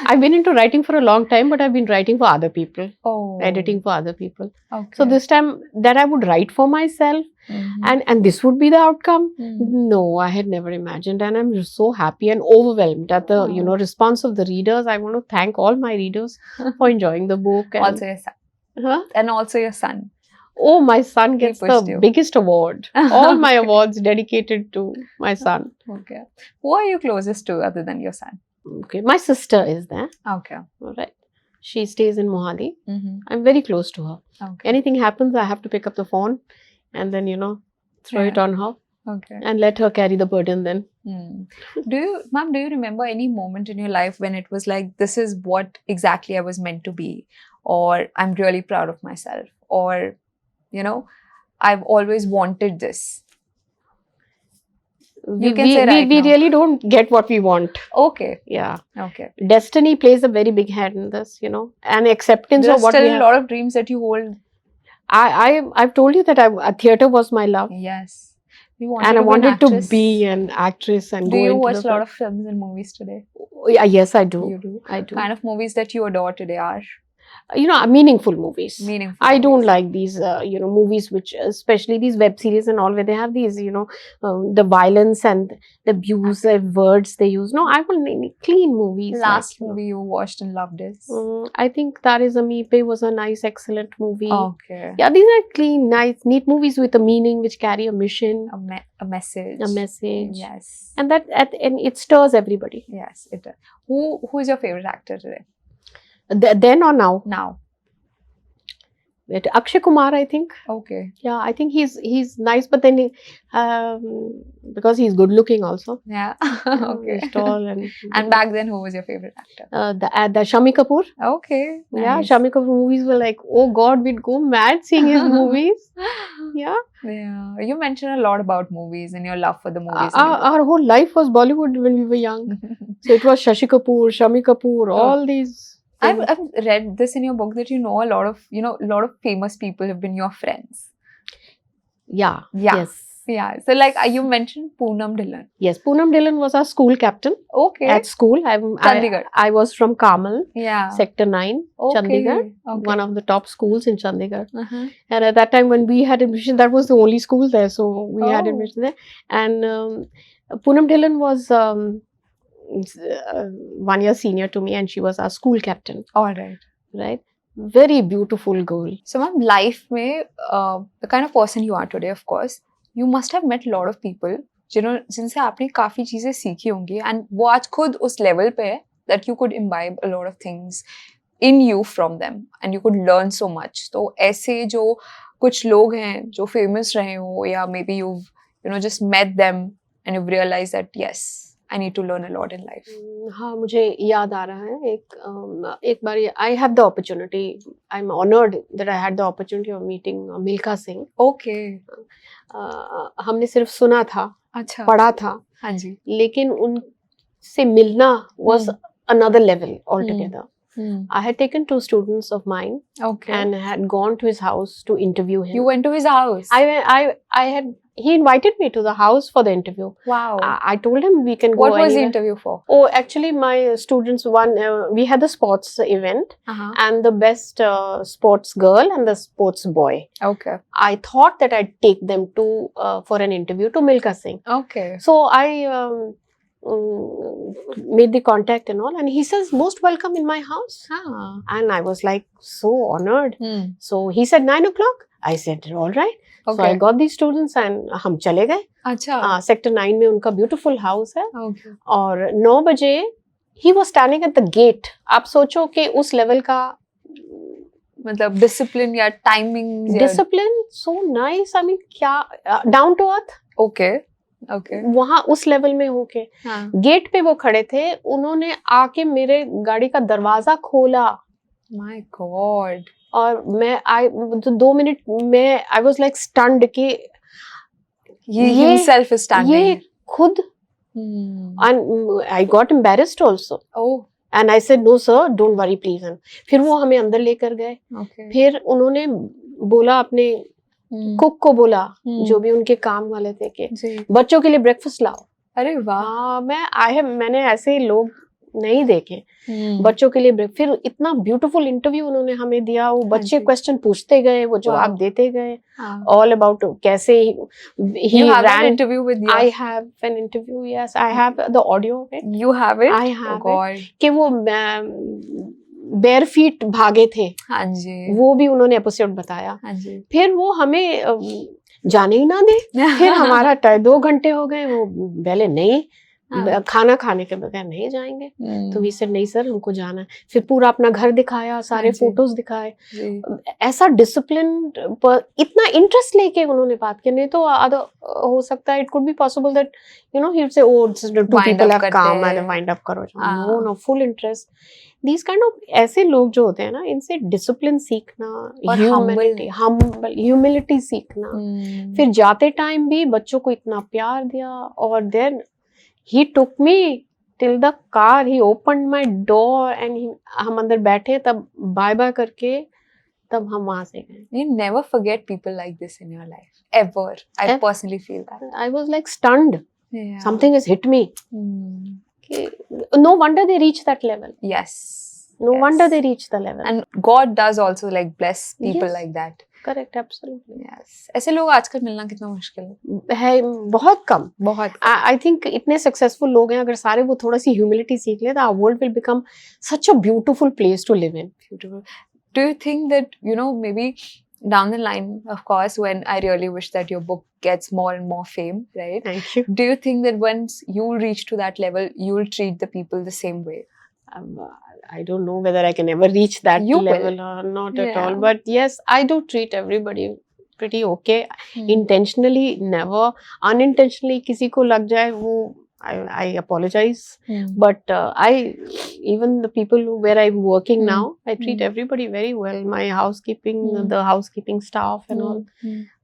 I've been into writing for a long time, but I've been writing for other people. Oh. Editing for other people. Okay. So this time that I would write for myself and this would be the outcome. No, I had never imagined, and I'm just so happy and overwhelmed at the response of the readers. I want to thank all my readers for enjoying the book. And also your son. And also your son. Oh, my son gets the biggest award. All my awards dedicated to my son. Okay. Who are you closest to other than your son? Okay, my sister is there. Okay. All right. She stays in Mohali. I'm very close to her. Okay. Anything happens, I have to pick up the phone and then, throw it on her. Okay. And let her carry the burden then. Do you remember any moment in your life when it was like, this is what exactly I was meant to be? Or I'm really proud of myself? Or, I've always wanted this? We really don't get what we want. Okay. Yeah. Okay. Destiny plays a very big hand in this, and acceptance of what we have. There's still a lot of dreams that you hold. I've told you that theater was my love. Yes. I wanted to be an actress and do you watch a lot of films and movies today? Yes, I do. You do? I do. Kind of movies that you adore today are? Meaningful movies. I don't like these, movies which, especially these web series and all, where they have these, the violence and the abusive words they use. No, I want clean movies. Last movie you watched and loved is? I think that is Mic Pe was a nice, excellent movie. Okay. Yeah, these are clean, nice, neat movies with a meaning, which carry a mission. A message. A message. Yes. And and it stirs everybody. Yes, it does. Who is your favorite actor today? Then or now? Now. Akshay Kumar, I think. Okay. Yeah, I think he's nice, but then because he's good looking also. Yeah. Okay. He's tall and back then, who was your favorite actor? The Shami Kapoor. Okay. Nice. Yeah, Shami Kapoor movies were like, oh God, we'd go mad seeing his movies. Yeah. Yeah. You mentioned a lot about movies and your love for the movies. Our whole life was Bollywood when we were young. So it was Shashi Kapoor, Shami Kapoor, all these. I've read this in your book that a lot of famous people have been your friends. Yeah. Yeah. Yes. Yeah. So like you mentioned Poonam Dhillon. Yes, Poonam Dhillon was our school captain Okay. at school. Chandigarh. I was from Kamal, Yeah. Sector 9, Okay. Chandigarh, Okay. one of the top schools in Chandigarh. Uh-huh. And at that time when we had admission, that was the only school there. So we had Oh. admission there. And Poonam Dhillon was 1 year senior to me, and she was our school captain. All right. Right? Very beautiful girl. So ma'am, life में the kind of person you are today, of course, you must have met a lot of people जिनसे आपने काफी चीजें सीखी होंगी, and वो आज खुद उस level पे है that you could imbibe a lot of things in you from them and you could learn so much. तो ऐसे जो कुछ लोग हैं जो famous रहे हो, या maybe you've just met them and you've realized that yes, I need to learn a lot in life. हाँ, मुझे याद आ रहा है एक बार I had the opportunity, I'm honored that I had the opportunity of meeting Milkha Singh. Okay. हमने सिर्फ सुना था, अच्छा, पढ़ा था, हाँ जी, लेकिन उनसे मिलना was another level altogether. I had taken 2 students of mine, okay, and had gone to his house to interview him. You went to his house? He invited me to the house for the interview. Wow. I told him we can go What was the anywhere. interview for? Oh, actually my students, we had the sports event, and the best sports girl and the sports boy. Okay. I thought that I'd take them to for an interview to Milkha Singh. Okay. So I made the contact and all, and he says, most welcome in my house. And I was like so honored. So he said 9 o'clock. I said all right. Okay. So I got these students and हम चले गए. अच्छा. Sector 9 में उनका beautiful house है. Okay. और 9 बजे he was standing at the gate. आप सोचो कि उस level का मतलब discipline या timing. Discipline so nice. I mean क्या down to earth. Okay. Okay. वहाँ उस लेवल में होके गेट पे वो खड़े थे, उन्होंने आके मेरे गाड़ी का दरवाजा खोला. My God. और मैं 2 मिनट में I was like stunned कि He himself is standing. ये खुद. And I got embarrassed also. Oh. And I said no sir, don't worry please. And फिर वो हमें अंदर लेकर गए. Okay. फिर उन्होंने बोला अपने कुक को बोला, जो भी उनके काम वाले थे कि बच्चों के लिए ब्रेकफास्ट लाओ. अरे वाह. मैंने ऐसे लोग नहीं देखे. बच्चों के लिए फिर इतना ब्यूटीफुल इंटरव्यू उन्होंने हमें दिया. वो बच्चे क्वेश्चन पूछते गए, वो जवाब देते गए. ऑल अबाउट कैसे he ran an interview with you. I have an interview. Yes, I have the audio of it. You have it? I have it. कि वो बेयर फीट भागे थे. हाँ जी. वो भी उन्होंने एपिसोड बताया. हाँ जी. फिर वो हमें जाने ही ना दे. फिर हमारा 2 घंटे हो गए. वो पहले नहीं, खाना खाने के बगैर नहीं जाएंगे. तो वी सेड नहीं सर, हमको जाना है. फिर पूरा अपना घर दिखाया, सारे फोटोज दिखाए. ऐसा डिसिप्लिन पर इतना इंटरेस्ट लेके उन्होंने बात की. नहीं तो हो सकता है it could be possible that he would say oh 2 people have come and wind up करो. No full interest. These kind of ऐसे लोग जो होते हैं ना, इनसे डिसिप्लिन सीखना, ह्यूमिलिटी सीखना. फिर जाते टाइम भी बच्चों को इतना प्यार दिया. और then he took me till the car, he opened my door and हम अंदर बैठे, तब बाय बाय करके तब हम वहाँ से गए. You never forget people like this in your life ever. I personally feel that. I was like stunned. Yeah. Something has hit me. No wonder they reach that level. Yes. No wonder they reach the level. And God does also like bless people like that. Correct, absolutely. Yes. ऐसे लोग आजकल मिलना कितना मुश्किल है. बहुत कम. बहुत. I think इतने successful लोग हैं, अगर सारे वो थोड़ा सी humility सीख ले, the world will become such a beautiful place to live in. Beautiful. Do you think that maybe down the line, of course, when I really wish that your book gets more and more fame, right? Thank you. Do you think that once you reach to that level, you will treat the people the same way? I don't know whether I can ever reach that level or not at all. But yes, I do treat everybody pretty okay. Intentionally, never. Unintentionally, किसी को लग जाए वो I apologize. But even the people where I'm working now, I treat everybody very well. My housekeeping, the housekeeping staff and all.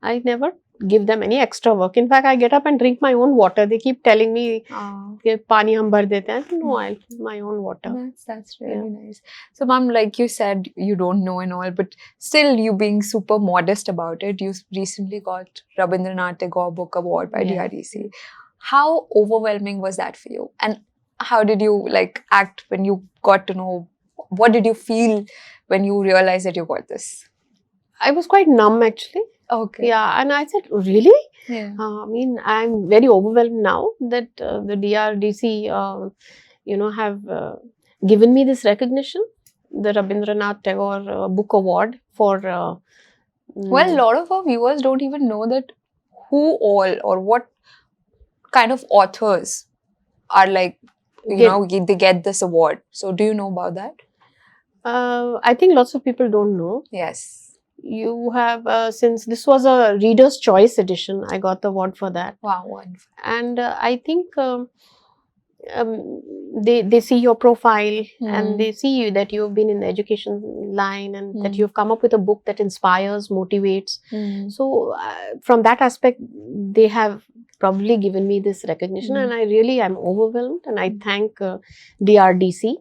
I never give them any extra work. In fact, I get up and drink my own water. They keep telling me, "Ke pani hum bhar dete hain." No, I'll drink my own water. That's really nice. So, ma'am, like you said, you don't know and all, but still, you being super modest about it, you recently got Rabindranath Tagore Book Award by DRDC. How overwhelming was that for you? And how did you like act when you got to know? What did you feel when you realized that you got this? I was quite numb actually. Okay. Yeah, and I said, really? Yeah. I mean, I'm very overwhelmed now that the DRDC, have given me this recognition, the Rabindranath Tagore Book Award for. Well, a lot of our viewers don't even know that who all or what kind of authors are like, they get this award. So, do you know about that? I think lots of people don't know. Yes. You have, since this was a Reader's Choice edition, I got the award for that. Wow, wonderful. And I think they see your profile and they see that you've been in the education line and that you've come up with a book that inspires, motivates. So from that aspect, they have probably given me this recognition, and I really am overwhelmed, and I thank DRDC,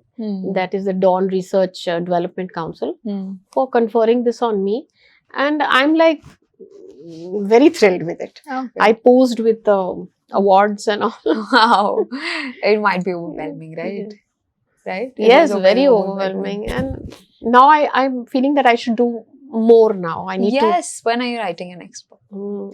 that is the Dawn Research Development Council, for conferring this on me, and I'm like very thrilled with it. Okay. I posed with the awards and all. Wow, it might be overwhelming, right? Right? Yes, very overwhelming. And now I'm feeling that I should do more now. I need to. Yes, when are you writing your next book?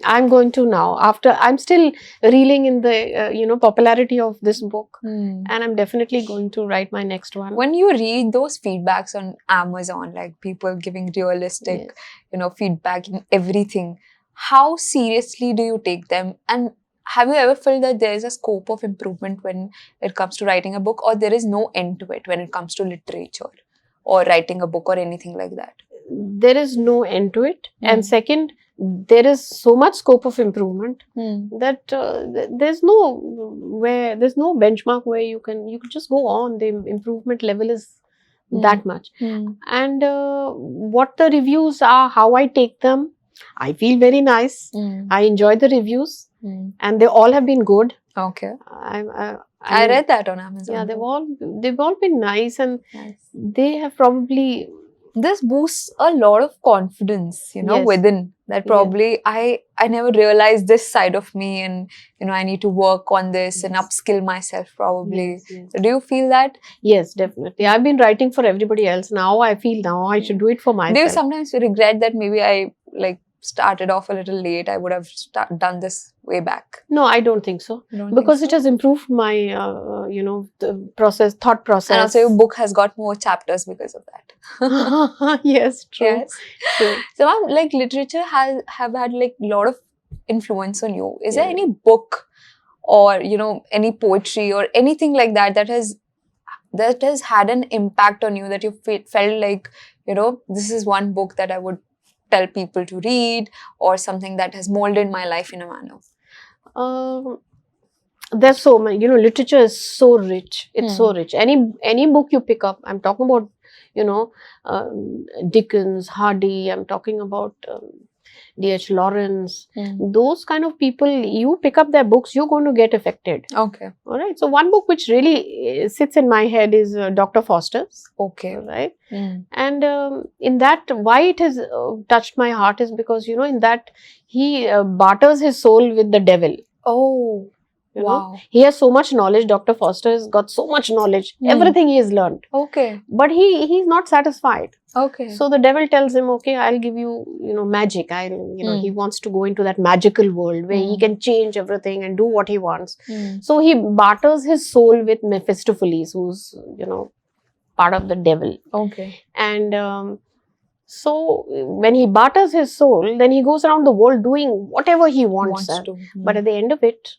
I'm going to now. After I'm still reeling in the popularity of this book, and I'm definitely going to write my next one. When you read those feedbacks on Amazon, like people giving realistic, feedback in everything, how seriously do you take them? And have you ever felt that there is a scope of improvement when it comes to writing a book, or there is no end to it when it comes to literature or writing a book or anything like that? There is no end to it. And second, there is so much scope of improvement that there's no benchmark where you can just go on. The improvement level is that much. And what the reviews are, how I take them, I feel very nice. I enjoy the reviews. And they all have been good. Okay. I read that on Amazon. Yeah, they've all been nice, and they have probably. This boosts a lot of confidence, within that. Probably I never realized this side of me, and I need to work on this and upskill myself. Probably. So do you feel that? Yes, definitely. I've been writing for everybody else. Now I feel I should do it for myself. Do you sometimes regret that maybe I started off a little late? I would have done this way back. No, I don't think so. Because it has improved my, the thought process. And also your book has got more chapters because of that. Yes, true. Yes. True. So, ma'am, literature have had a lot of influence on you. Is there any book or, any poetry or anything like that that has had an impact on you, that you felt like, this is one book that I would tell people to read, or something that has molded my life in a manner? There's so many. Literature is so rich. It's so rich. Any book you pick up, I'm talking about, Dickens, Hardy, I'm talking about D.H. Lawrence, those kind of people, you pick up their books, you're going to get affected. Okay. All right. So one book which really sits in my head is Dr. Foster's. Okay. Right. And in that, why it has touched my heart is because, in that he barters his soul with the devil. Oh. Wow. He has so much knowledge. Dr. Foster has got so much knowledge. Everything he has learned. Okay. But he's not satisfied. Okay. So the devil tells him, okay, I'll give you, magic. He wants to go into that magical world where he can change everything and do what he wants. So he barters his soul with Mephistopheles, who's, part of the devil. Okay. And so when he barters his soul, then he goes around the world doing whatever he wants to. But at the end of it,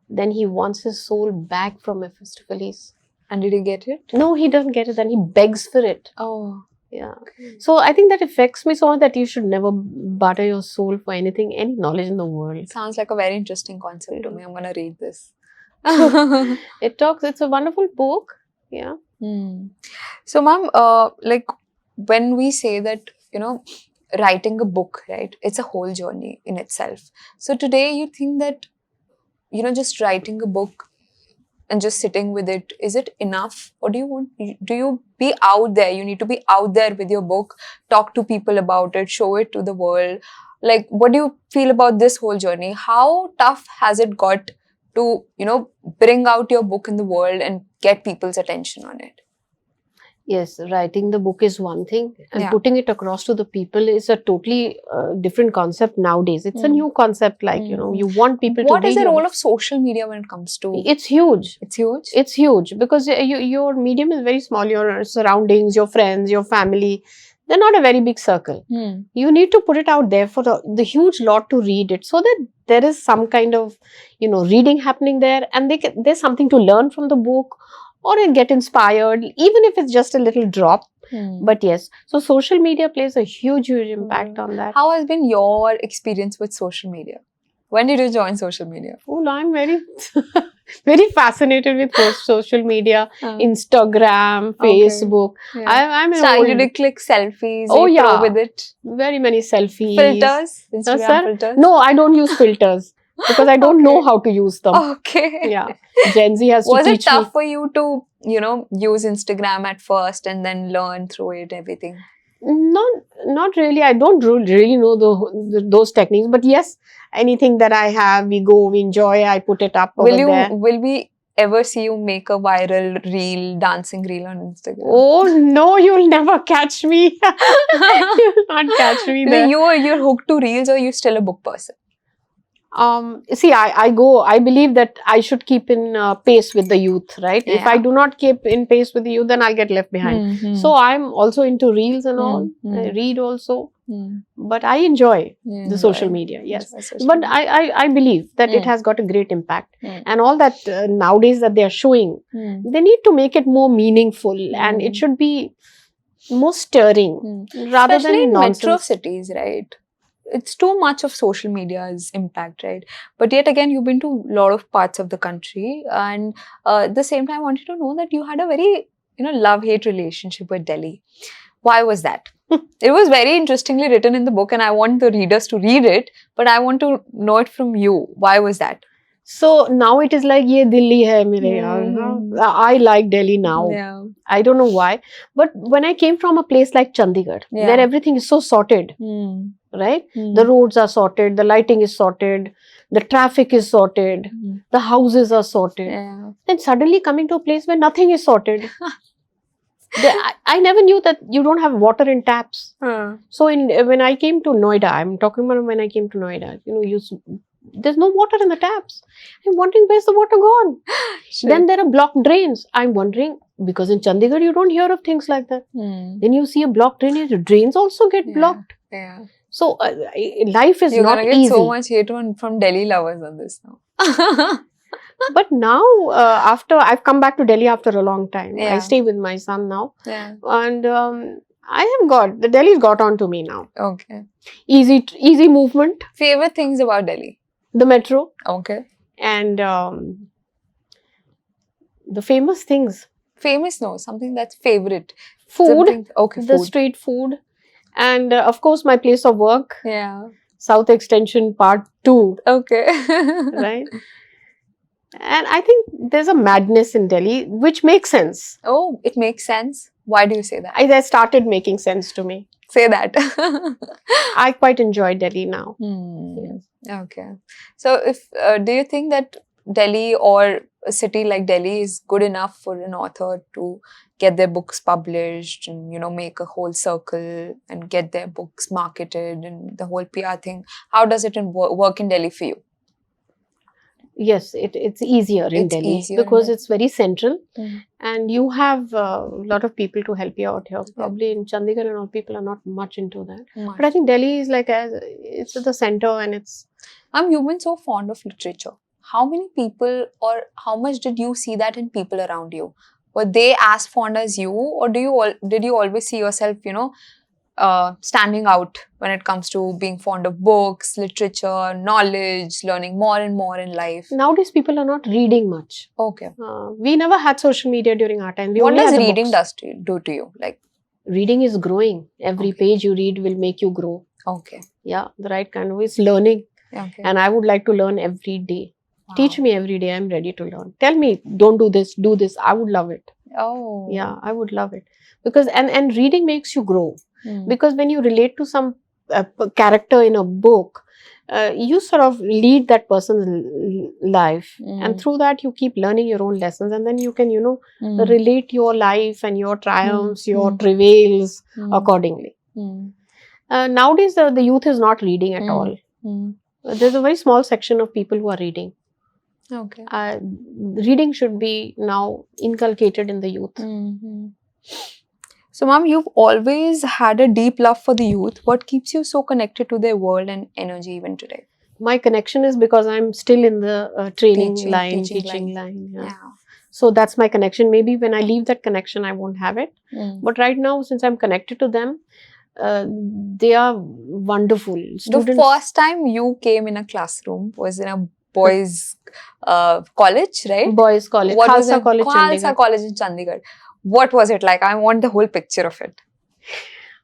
then he wants his soul back from Mephistopheles. And did he get it? No, he doesn't get it. Then he begs for it. Oh. Yeah. Okay. So I think that affects me so much that you should never barter your soul for anything, any knowledge in the world. It sounds like a very interesting concept to me. I'm going to read this. It's a wonderful book. Yeah. So, ma'am, when we say that, writing a book, right? It's a whole journey in itself. So today you think that, just writing a book and just sitting with it, is it enough? Or do you be out there? You need to be out there with your book, talk to people about it, show it to the world. Like, what do you feel about this whole journey? How tough has it got to, bring out your book in the world and get people's attention on it? Yes, writing the book is one thing, and Yeah. putting it across to the people is a totally different concept nowadays. It's a new concept, like, you want people to What is read the your role book. of social media when it comes to? It's huge. It's huge. It's huge because your medium is very small. Your surroundings, your friends, your family, they're not a very big circle. You need to put it out there for the huge lot to read it, so that there is some kind of, reading happening there, and there's something to learn from the book, or get inspired, even if it's just a little drop. But yes, so social media plays a huge impact on that. How has been your experience with social media? When did you join social media? Oh, I'm very, very fascinated with social media, Instagram, Facebook. Yeah. I'm an Started old, to click selfies. Oh, you pro yeah. with it. very many selfies. Filters, Instagram sir? filters. No, I don't use filters because I don't know how to use them. Okay. Yeah, Gen Z has Was to it teach tough me. for you to, use Instagram at first and then learn through it, everything? Not really. I don't really know those techniques, but yes, anything that I have, we enjoy. I put it up over there. Will we ever see you make a viral reel, dancing reel on Instagram? Oh no, you'll never catch me. You'll not catch me there. You're hooked to reels, or you're still a book person? See, I believe that I should keep in pace with the youth, right? Yeah. If I do not keep in pace with the youth, then I'll get left behind. So I'm also into reels and all. I read also, but I enjoy the social media. Yes, but I believe that it has got a great impact, and all that nowadays that they are showing, they need to make it more meaningful, and it should be more stirring rather Especially than in nonsense. metro cities, right? It's too much of social media's impact, right? But yet again, you've been to a lot of parts of the country, and at the same time, I wanted to know that you had a very, love-hate relationship with Delhi. Why was that? It was very interestingly written in the book, and I want the readers to read it, but I want to know it from you. Why was that? So now it is like, ye Delhi hai mere yaar. I like Delhi now. Yeah. I don't know why. But when I came from a place like Chandigarh, where everything is so sorted, right? The roads are sorted, the lighting is sorted, the traffic is sorted, the houses are sorted. Yeah. Then suddenly coming to a place where nothing is sorted. I never knew that you don't have water in taps. So when I came to Noida, I'm talking about when I came to Noida, there's no water in the taps. I'm wondering, where's the water gone? Sure. Then there are blocked drains. I'm wondering, because in Chandigarh you don't hear of things like that. Then you see a blocked drain, the drains also get blocked. Yeah. So life is You're not gonna get easy. so much hate from Delhi lovers on this now. But now, after I've come back to Delhi after a long time. Yeah. I stay with my son now. Yeah. And the Delhi's got on to me now. Okay. Easy movement. Favorite things about Delhi? The metro. Okay. And the famous things. Famous, no, something that's favorite. Food. Okay, the food. street food. And of course, my place of work. Yeah. South Extension Part 2. Okay. Right? And I think there's a madness in Delhi, which makes sense. Oh, it makes sense. Why do you say that? That started making sense to me. Say that. I quite enjoy Delhi now. Yes. Okay. So, if do you think that Delhi or a city like Delhi is good enough for an author to get their books published and, make a whole circle and get their books marketed and the whole PR thing? How does it work in Delhi for you? Yes, it's easier in Delhi because it's very central, and you have a lot of people to help you out here. Probably in Chandigarh and all, people are not much into that. But I think Delhi is like it's at the center, and it's. You've been so fond of literature. How many people, or how much did you see that in people around you? Were they as fond as you, or did you always see yourself, standing out when it comes to being fond of books, literature, knowledge, learning more and more in life? Nowadays, people are not reading much. Okay. We never had social media during our time. What does reading do to you? Like, Reading is growing. Every Okay. page you read will make you grow. Okay. Yeah, the right kind of it's learning. Okay. And I would like to learn every day. Wow. Teach me every day. I'm ready to learn. Tell me, don't do this, do this. I would love it. Oh. Yeah, I would love it. Because, and reading makes you grow. Hmm. Because when you relate to some character in a book, you sort of lead that person's life. And through that, you keep learning your own lessons. And then you can, relate your life and your triumphs, your travails accordingly. Nowadays, the youth is not reading at all. There's a very small section of people who are reading. Okay. Reading should be now inculcated in the youth. So, Mom, you've always had a deep love for the youth. What keeps you so connected to their world and energy even today? My connection is because I'm still in the teaching line. Yeah. So that's my connection. Maybe when I leave that connection, I won't have it. But right now, since I'm connected to them, they are wonderful. The first time you came in a classroom was in a boys' college, right? Boys' college. What was it? Khalsa College in Chandigarh. What was it like? I want the whole picture of it.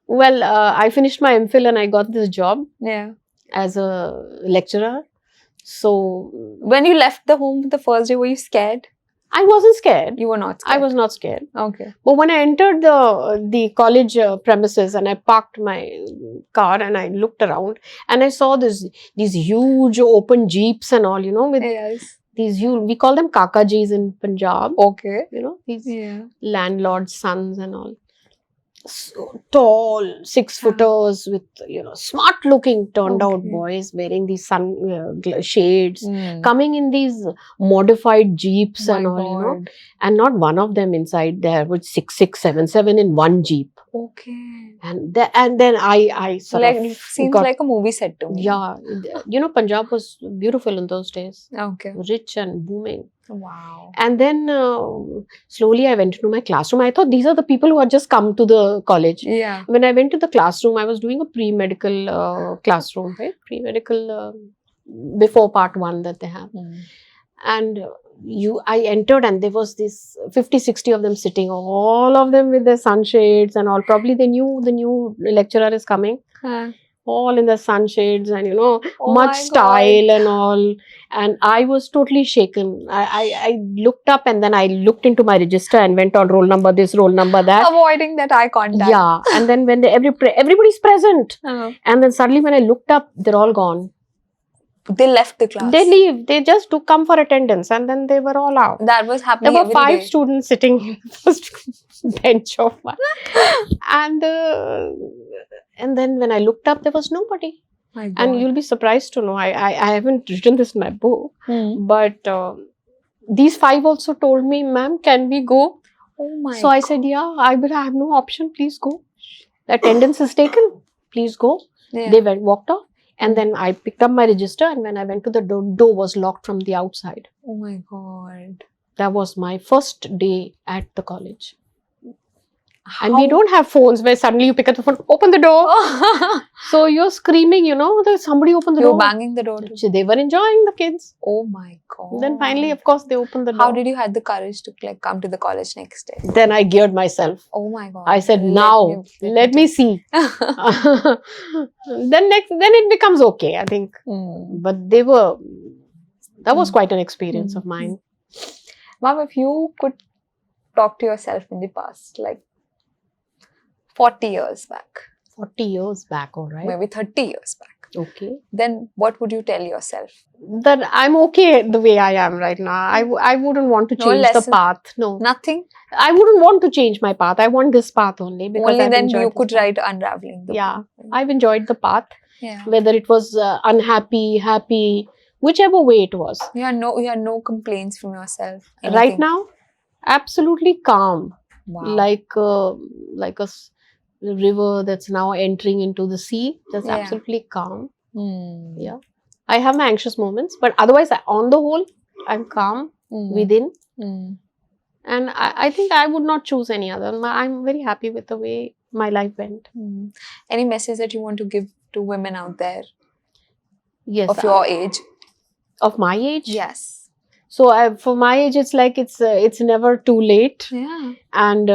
Well, I finished my MPhil and I got this job. Yeah. As a lecturer. So when you left the home the first day, were you scared? I wasn't scared. You were not scared? I was not scared. Okay. But when I entered the college premises and I parked my car and I looked around and I saw these huge open jeeps and all, with these huge, we call them kakajis in Punjab. Okay. These landlords' sons and all. So tall, 6-footers with, smart looking turned out boys wearing these sun shades, coming in these modified jeeps and all, and not one of them inside there was 6, 7, 7 in one jeep. Okay. And then I sort of it seems like a movie set to me. Yeah. Punjab was beautiful in those days. Okay. Rich and booming. Wow. And then slowly I went into my classroom. I thought these are the people who had just come to the college. Yeah. When I went to the classroom, I was doing a pre-medical classroom, right? Pre-medical before part 1 that they have. And I entered and there was this 50, 60 of them sitting, all of them with their sunshades and all. Probably they knew the new lecturer is coming. All in the sunshades and much style and all, and I was totally shaken. I looked up and then I looked into my register and went on roll number this, roll number that, avoiding that eye contact. Yeah. And then when everybody's present, and then suddenly when I looked up, they're all gone. They left the class. They leave. They just to come for attendance and then they were all out. That was happening. There were 5 students sitting in the first bench of mine. And then when I looked up, there was nobody. And you'll be surprised to know, I haven't written this in my book, but these 5 also told me, ma'am, can we go? Oh my So I said, yeah, I have no option, please go. The attendance is taken, please go. Yeah. They walked off. And then I picked up my register and when I went to the door was locked from the outside. Oh my God. That was my first day at the college. And we don't have phones where suddenly you pick up the phone, open the door. So you're screaming, there's somebody open the door. You're banging the door too. They were enjoying the kids. Oh my God. Then finally, of course, they opened the door. How did you have the courage to come to the college next day? Then I geared myself. Oh my God. I said, now, let me see. Then it becomes okay, I think. But that was quite an experience of mine. Mom, if you could talk to yourself in the past, like 40 years back. 40 years back, all right. Maybe 30 years back. Okay. Then what would you tell yourself? That I'm okay the way I am right now. I wouldn't want to change the path. No. Nothing? I wouldn't want to change my path. I want this path only. Because only then you could write Unraveling the Weave. Yeah. I've enjoyed the path. Yeah. Whether it was unhappy, happy, whichever way it was. You had no complaints from yourself? Anything? Right now, absolutely calm. Wow. Like a river that's now entering into the sea. Just absolutely calm. Yeah. I have my anxious moments, but otherwise, on the whole, I'm calm within. And I think I would not choose any other. I'm very happy with the way my life went. Any message that you want to give to women out there? Yes. Of your age? Of my age? Yes. So for my age, it's like it's never too late. Yeah. And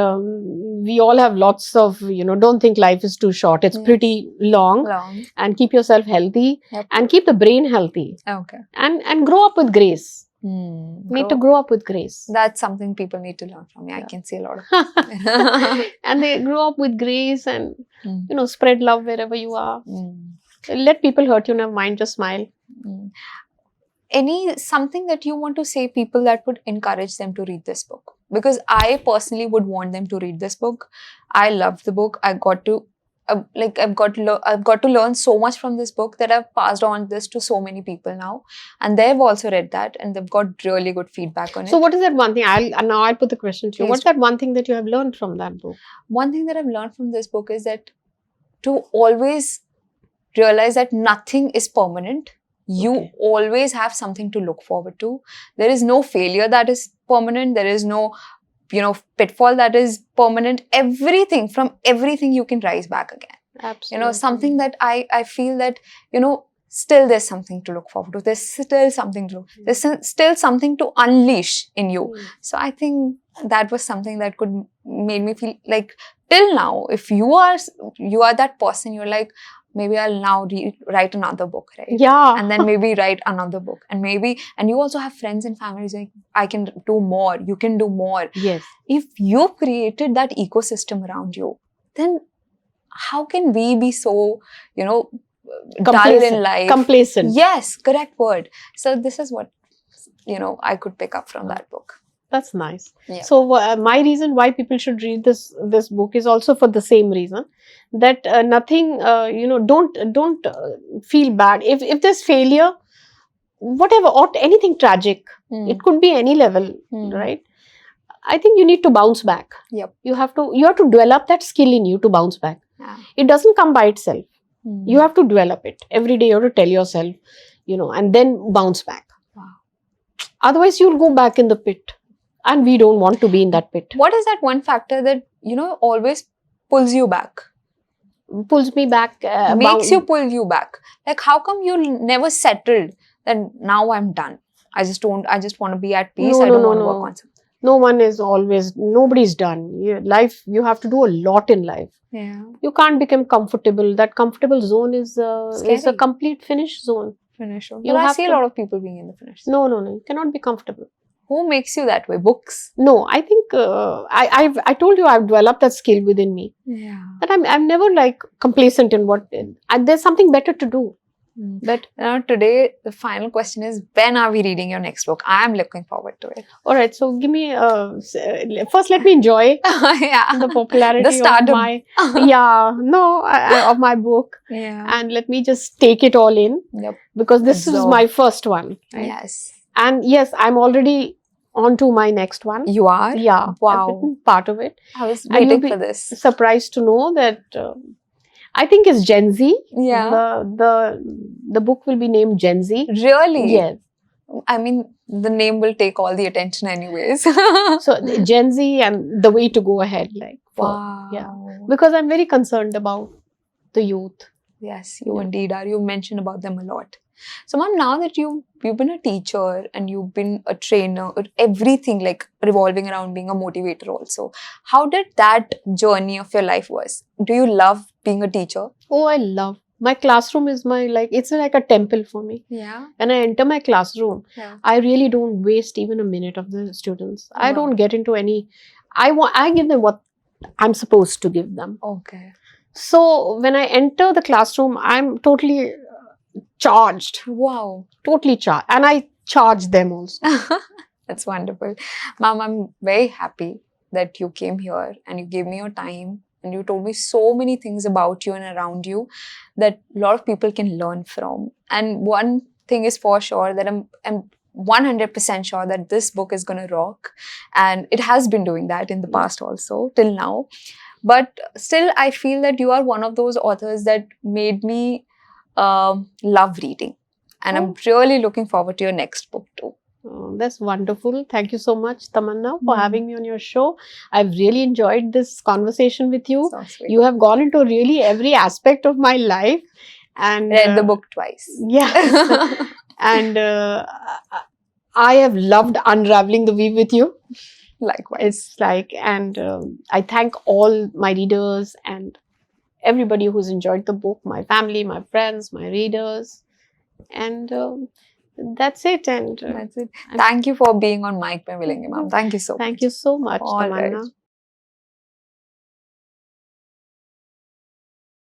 we all have lots of, don't think life is too short. It's Yes. pretty long. Long. And keep yourself healthy. Yep. And keep the brain healthy. Okay. And grow up with grace. Need to grow up with grace. That's something people need to learn from me. Yeah. I can see a lot of And they grow up with grace and, spread love wherever you are. Mm. Let people hurt you, never mind, just smile. Something that you want to say people that would encourage them to read this book? Because I personally would want them to read this book. I loved the book. I've got to learn so much from this book that I've passed on this to so many people now, and they've also read that and they've got really good feedback on it. So what is that one thing? I'll put the question to you. Please. What's that one thing that you have learned from that book? One thing that I've learned from this book is that to always realize that nothing is permanent. You always have something to look forward to. There is no failure that is permanent. There is no pitfall that is permanent. From everything you can rise back again. Absolutely. Something that I feel that, still there's something to look forward to. There's still something still something to unleash in you. So I think that was something that could made me feel like till now, if you are that person, you're like, maybe I'll now write another book, right? Yeah. And then maybe write another book. And you also have friends and families like, I can do more, you can do more. Yes. If you've created that ecosystem around you, then how can we be so, dull in life? Complacent. Yes, correct word. So this is what, I could pick up from that book. That's nice. Yeah. So my reason why people should read this book is also for the same reason, that nothing, don't feel bad. If there's failure, whatever, or anything tragic, it could be any level, right? I think you need to bounce back. Yep. You have to develop that skill in you to bounce back. Yeah. It doesn't come by itself. You have to develop it. Every day you have to tell yourself, and then bounce back. Wow. Otherwise, you'll go back in the pit. And we don't want to be in that pit. What is that one factor that, always pulls you back? Pulls me back. Makes you pull you back. Like, how come you never settled that now I'm done? I just want to be at peace. I don't want to work on something. Nobody's done. Life, you have to do a lot in life. Yeah. You can't become comfortable. That comfortable zone is a complete finish zone. Finish zone. I see a lot of people being in the finish zone. No. You cannot be comfortable. Who makes you that way? Books? No, I think I told you I've developed that skill within me. Yeah. That I'm never like complacent in there's something better to do. But now today, the final question is, when are we reading your next book? I am looking forward to it. All right, so give me first. Let me enjoy the popularity of my of my book, and let me just take it all in. Yep. Because this is my first one. Right? Yes. And yes, I'm already on to my next one. You are? Yeah. Wow. I've written part of it. I was waiting for this. Surprised to know that I think it's Gen Z. Yeah. The book will be named Gen Z. Really? Yes. I mean, the name will take all the attention anyways. So Gen Z and the way to go ahead. Wow. Yeah. Because I'm very concerned about the youth. Yes, you indeed are. You mentioned about them a lot. So, ma'am, now that you've been a teacher and you've been a trainer, everything like revolving around being a motivator also, how did that journey of your life was? Do you love being a teacher? Oh, I love. My classroom is it's like a temple for me. Yeah. When I enter my classroom, I really don't waste even a minute of the students. I don't get into any, I give them what I'm supposed to give them. Okay. So when I enter the classroom, I'm totally charged. Wow. Totally charged. And I charge them also. That's wonderful. Ma'am, I'm very happy that you came here and you gave me your time and you told me so many things about you and around you that a lot of people can learn from. And one thing is for sure that I'm 100% sure that this book is going to rock. And it has been doing that in the past also, till now. But still, I feel that you are one of those authors that made me love reading. And I'm really looking forward to your next book too. Oh, that's wonderful. Thank you so much, Tamanna, for having me on your show. I've really enjoyed this conversation with you. So sweet. You have gone into really every aspect of my life. And read the book twice. Yeah. And I have loved Unraveling the Weave with you. Likewise. It's like, and I thank all my readers and everybody who's enjoyed the book, my family, my friends, my readers, and that's it. And That's it. Thank you for being on Mic Pe Milenge, ma'am. Thank you so much. thank you so much, All right. Tamanna.